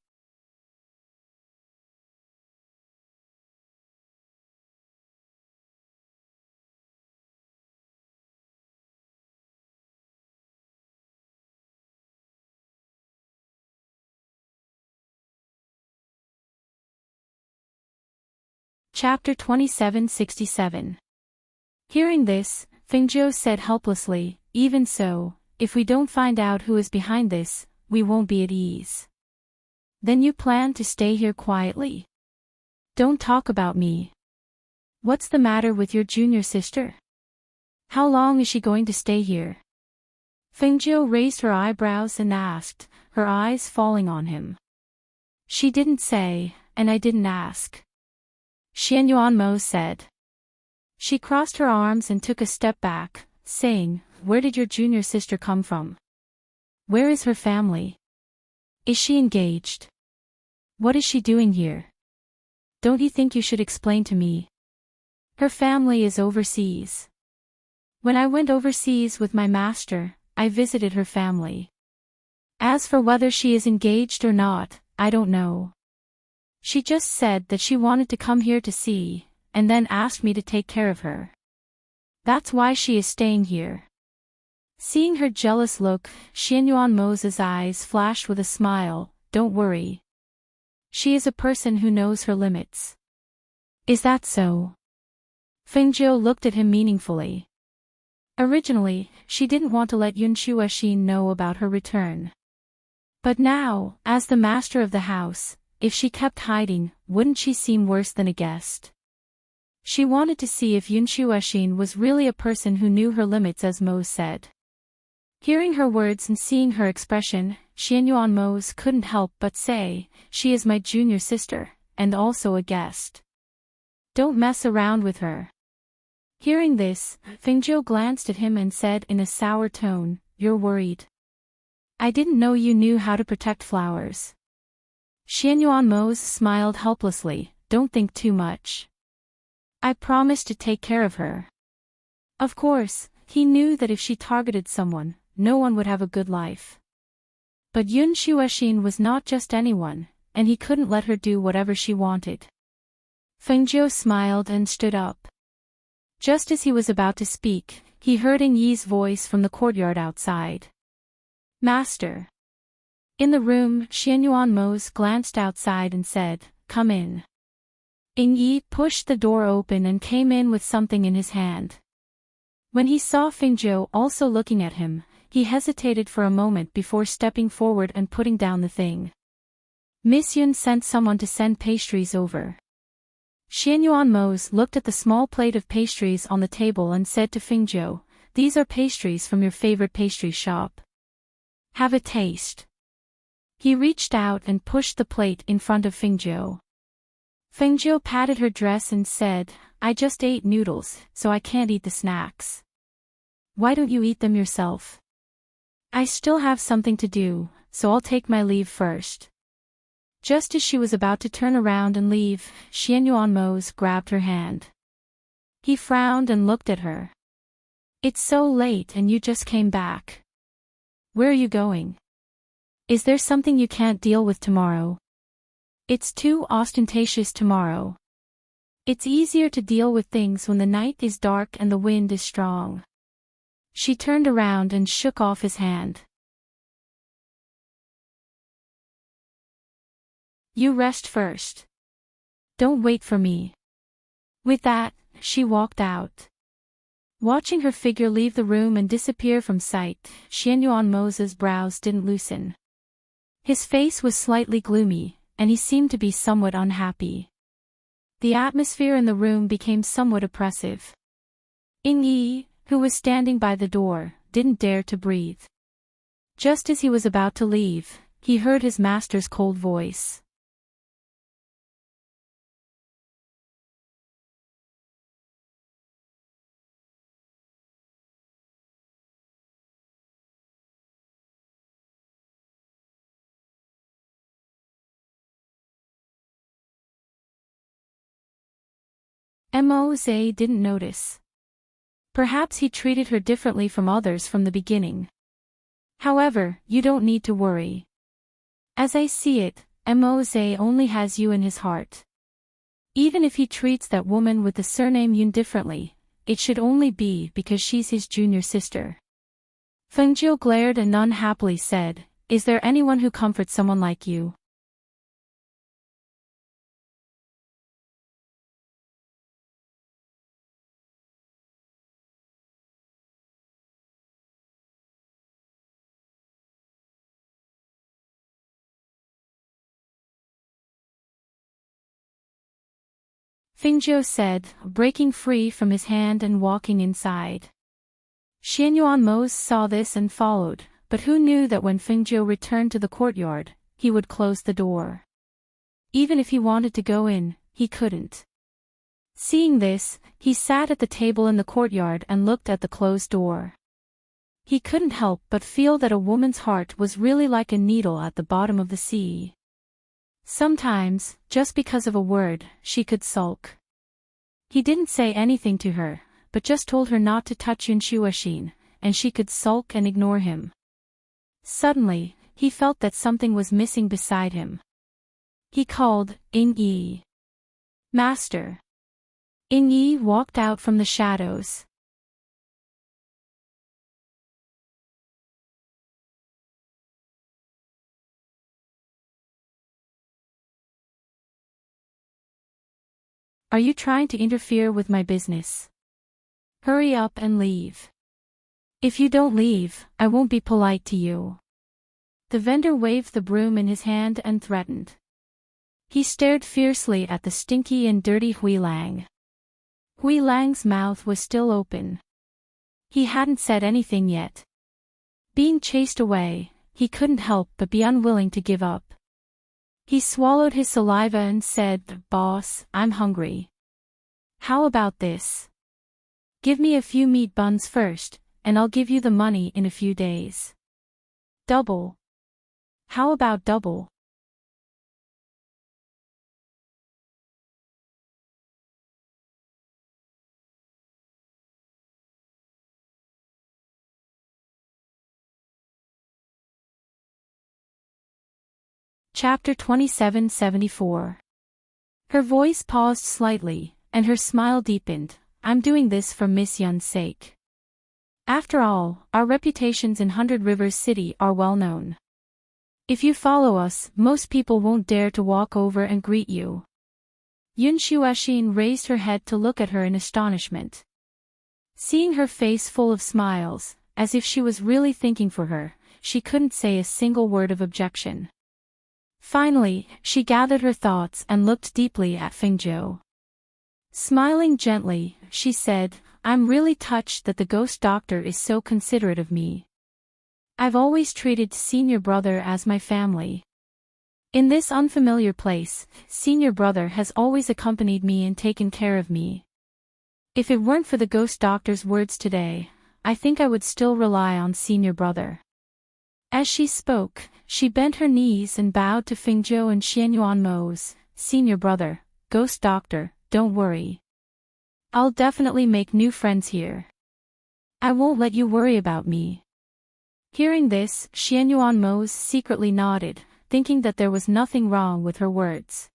Chapter 2767. Hearing this, Feng Zhou said helplessly, "Even so, if we don't find out who is behind this, we won't be at ease." "Then you plan to stay here quietly? Don't talk about me. What's the matter with your junior sister? How long is she going to stay here?" Fengjiu raised her eyebrows and asked, her eyes falling on him. She didn't say, and I didn't ask. Xianyuanmo said. She crossed her arms and took a step back, saying, where did your junior sister come from? Where is her family? Is she engaged? What is she doing here? Don't you think you should explain to me? Her family is overseas. When I went overseas with my master, I visited her family. As for whether she is engaged or not, I don't know. She just said that she wanted to come here to see, and then asked me to take care of her. That's why she is staying here. Seeing her jealous look, Xianyuanmo's eyes flashed with a smile. Don't worry. She is a person who knows her limits. Is that so? Fengjiu looked at him meaningfully. Originally, she didn't want to let Yunshuashin know about her return. But now, as the master of the house, if she kept hiding, wouldn't she seem worse than a guest? She wanted to see if Yunshuashin was really a person who knew her limits, as Mo said. Hearing her words and seeing her expression, Xianyuanmo couldn't help but say, she is my junior sister, and also a guest. Don't mess around with her. Hearing this, Fengjiu glanced at him and said in a sour tone, you're worried. I didn't know you knew how to protect flowers. Xianyuanmo smiled helplessly, don't think too much. I promised to take care of her. Of course, he knew that if she targeted someone, no one would have a good life. But Yunshuashin was not just anyone, and he couldn't let her do whatever she wanted. Fengjiu smiled and stood up. Just as he was about to speak, he heard Ing Yi's voice from the courtyard outside. Master. In the room, Xianyuanmo glanced outside and said, come in. Ing Yi pushed the door open and came in with something in his hand. When he saw Fengjiu also looking at him, he hesitated for a moment before stepping forward and putting down the thing. Miss Yun sent someone to send pastries over. Xianyuanmo looked at the small plate of pastries on the table and said to Fengjiu, these are pastries from your favorite pastry shop. Have a taste. He reached out and pushed the plate in front of Fengjiu. Fengjiu patted her dress and said, I just ate noodles, so I can't eat the snacks. Why don't you eat them yourself? I still have something to do, so I'll take my leave first. Just as she was about to turn around and leave, Xianyuanmo grabbed her hand. He frowned and looked at her. It's so late and you just came back. Where are you going? Is there something you can't deal with tomorrow? It's too ostentatious tomorrow. It's easier to deal with things when the night is dark and the wind is strong. She turned around and shook off his hand. You rest first. Don't wait for me. With that, she walked out. Watching her figure leave the room and disappear from sight, Xianyuanmo's brows didn't loosen. His face was slightly gloomy, and he seemed to be somewhat unhappy. The atmosphere in the room became somewhat oppressive. Ing Yi, who was standing by the door, didn't dare to breathe. Just as he was about to leave, he heard his master's cold voice. Mose didn't notice. Perhaps he treated her differently from others from the beginning. However, you don't need to worry. As I see it, Mose only has you in his heart. Even if he treats that woman with the surname Yun differently, it should only be because she's his junior sister. Fengjiu glared and unhappily said, is there anyone who comforts someone like you? Fengjiu said, breaking free from his hand and walking inside. Xianyuan Mose saw this and followed, but who knew that when Fengjiu returned to the courtyard, he would close the door. Even if he wanted to go in, he couldn't. Seeing this, he sat at the table in the courtyard and looked at the closed door. He couldn't help but feel that a woman's heart was really like a needle at the bottom of the sea. Sometimes, just because of a word, she could sulk. He didn't say anything to her, but just told her not to touch Yunshuashin, and she could sulk and ignore him. Suddenly, he felt that something was missing beside him. He called, "Ing Yi." "Master." Ing Yi walked out from the shadows. "Are you trying to interfere with my business? Hurry up and leave. If you don't leave, I won't be polite to you." The vendor waved the broom in his hand and threatened. He stared fiercely at the stinky and dirty Hui Lang. Hui Lang's mouth was still open. He hadn't said anything yet. Being chased away, he couldn't help but be unwilling to give up. He swallowed his saliva and said, "Boss, I'm hungry. How about this? Give me a few meat buns first, and I'll give you the money in a few days." "Double? How about double?" Chapter 2774. Her voice paused slightly, and her smile deepened. "I'm doing this for Miss Yun's sake. After all, our reputations in Hundred Rivers City are well known. If you follow us, most people won't dare to walk over and greet you." Yun Shuashin raised her head to look at her in astonishment. Seeing her face full of smiles, as if she was really thinking for her, she couldn't say a single word of objection. Finally, she gathered her thoughts and looked deeply at Fengjiu. Smiling gently, she said, "I'm really touched that the ghost doctor is so considerate of me. I've always treated senior brother as my family. In this unfamiliar place, senior brother has always accompanied me and taken care of me. If it weren't for the ghost doctor's words today, I think I would still rely on senior brother." As she spoke, she bent her knees and bowed to Fengjiu and Xianyuan Mose. "Senior brother, ghost doctor, don't worry. I'll definitely make new friends here. I won't let you worry about me." Hearing this, Xianyuan Mose secretly nodded, thinking that there was nothing wrong with her words.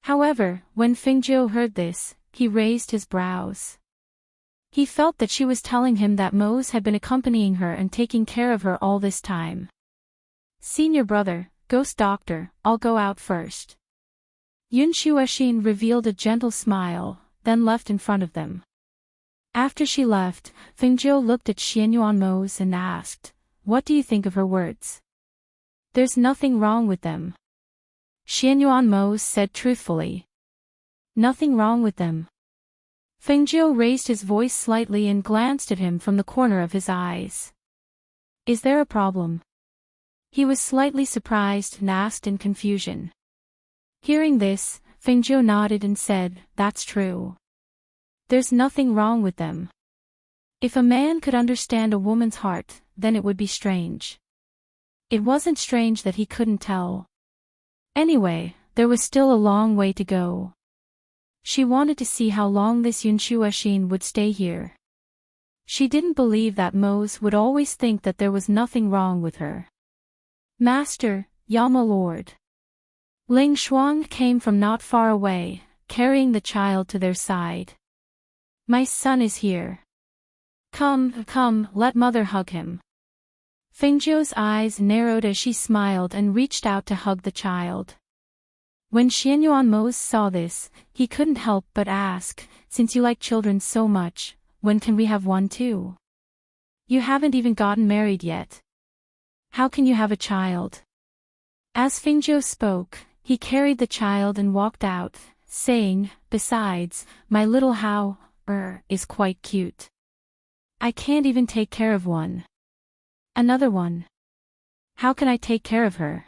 However, when Fengjiu heard this, he raised his brows. He felt that she was telling him that Mose had been accompanying her and taking care of her all this time. "Senior brother, ghost doctor, I'll go out first." Yun Shuashin revealed a gentle smile, then left in front of them. After she left, Fengjiu looked at Xianyuan Mose and asked, "What do you think of her words?" "There's nothing wrong with them," Xianyuan Mose said truthfully. "Nothing wrong with them?" Fengjiu raised his voice slightly and glanced at him from the corner of his eyes. "Is there a problem?" He was slightly surprised and asked in confusion. Hearing this, Fengjiu nodded and said, "That's true. There's nothing wrong with them. If a man could understand a woman's heart, then it would be strange. It wasn't strange that he couldn't tell. Anyway, there was still a long way to go. She wanted to see how long this Yun Shuashin would stay here. She didn't believe that Mose would always think that there was nothing wrong with her. "Master, Yama Lord." Ling Shuang came from not far away, carrying the child to their side. "My son is here. Come, let mother hug him." Fengjiu's eyes narrowed as she smiled and reached out to hug the child. When Xianyuan Mose saw this, he couldn't help but ask, "Since you like children so much, when can we have one too? You haven't even gotten married yet. How can you have a child?" As Fengjiu spoke, he carried the child and walked out, saying, "Besides, my little Hao is quite cute." I can't even take care of one. Another one. How can I take care of her?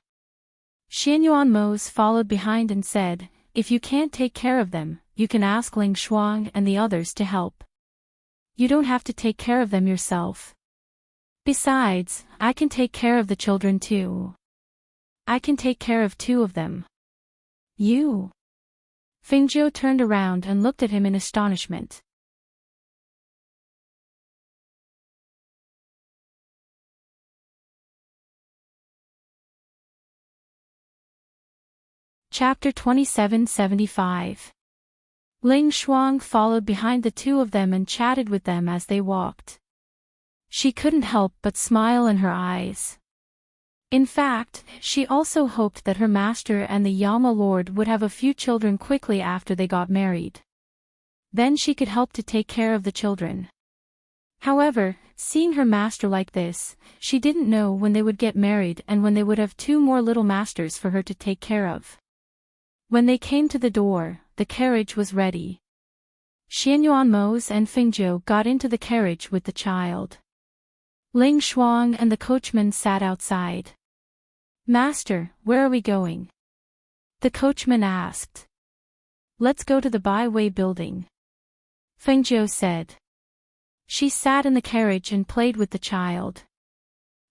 Xianyuan Mose followed behind and said, if you can't take care of them, you can ask Ling Shuang and the others to help. You don't have to take care of them yourself. Besides, I can take care of the children too. I can take care of 2 of them. You? Fengjiu turned around and looked at him in astonishment. Chapter 2775. Ling Shuang followed behind the 2 of them and chatted with them as they walked. She couldn't help but smile in her eyes. In fact, she also hoped that her master and the Yama Lord would have a few children quickly after they got married. Then she could help to take care of the children. However, seeing her master like this, she didn't know when they would get married and when they would have 2 more little masters for her to take care of. When they came to the door, the carriage was ready. Xianyuan Mose and Fengjiu got into the carriage with the child. Ling Shuang and the coachman sat outside. Master, where are we going? The coachman asked. Let's go to the Byway building. Fengjiu said. She sat in the carriage and played with the child.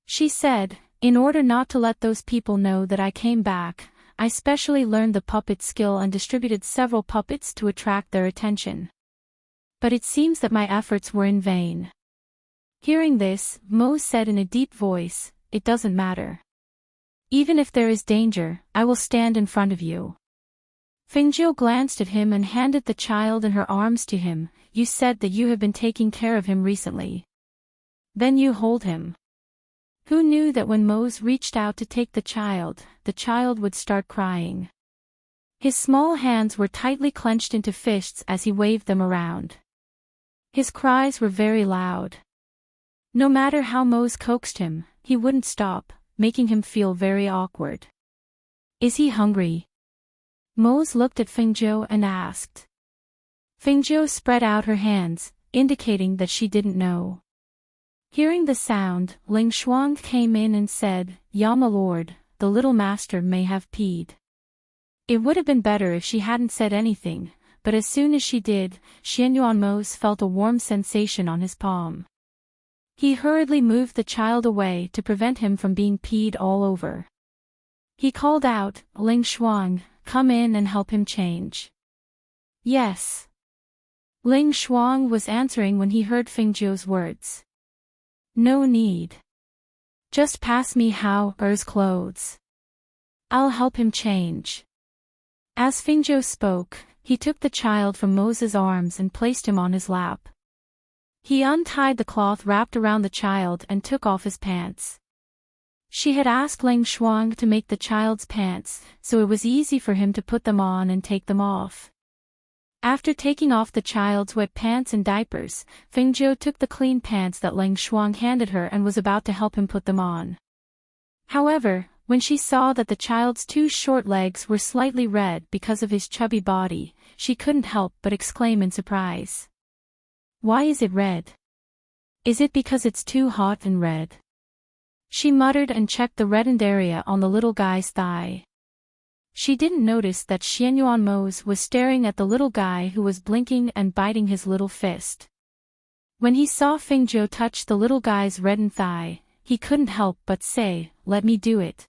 She said, in order not to let those people know that I came back, I specially learned the puppet skill and distributed several puppets to attract their attention. But it seems that my efforts were in vain. Hearing this, Mo said in a deep voice, it doesn't matter. Even if there is danger, I will stand in front of you. Fengjiu glanced at him and handed the child in her arms to him. You said that you have been taking care of him recently. Then you hold him. Who knew that when Mose reached out to take the child would start crying. His small hands were tightly clenched into fists as he waved them around. His cries were very loud. No matter how Mose coaxed him, he wouldn't stop, making him feel very awkward. Is he hungry? Mose looked at Fengjiu and asked. Fengjiu spread out her hands, indicating that she didn't know. Hearing the sound, Ling Shuang came in and said, Yama Lord, the little master may have peed. It would have been better if she hadn't said anything, but as soon as she did, Xianyuan Mose felt a warm sensation on his palm. He hurriedly moved the child away to prevent him from being peed all over. He called out, Ling Shuang, come in and help him change. Yes. Ling Shuang was answering when he heard Fengjiu's words. No need. Just pass me Hao-er's clothes. I'll help him change. As Fengjiu spoke, he took the child from Mose's arms and placed him on his lap. He untied the cloth wrapped around the child and took off his pants. She had asked Ling Shuang to make the child's pants, so it was easy for him to put them on and take them off. After taking off the child's wet pants and diapers, Fengjiu took the clean pants that Ling Shuang handed her and was about to help him put them on. However, when she saw that the child's 2 short legs were slightly red because of his chubby body, she couldn't help but exclaim in surprise. Why is it red? Is it because it's too hot and red? She muttered and checked the reddened area on the little guy's thigh. She didn't notice that Xianyuan Mose was staring at the little guy who was blinking and biting his little fist. When he saw Fengjiu touch the little guy's reddened thigh, he couldn't help but say, let me do it.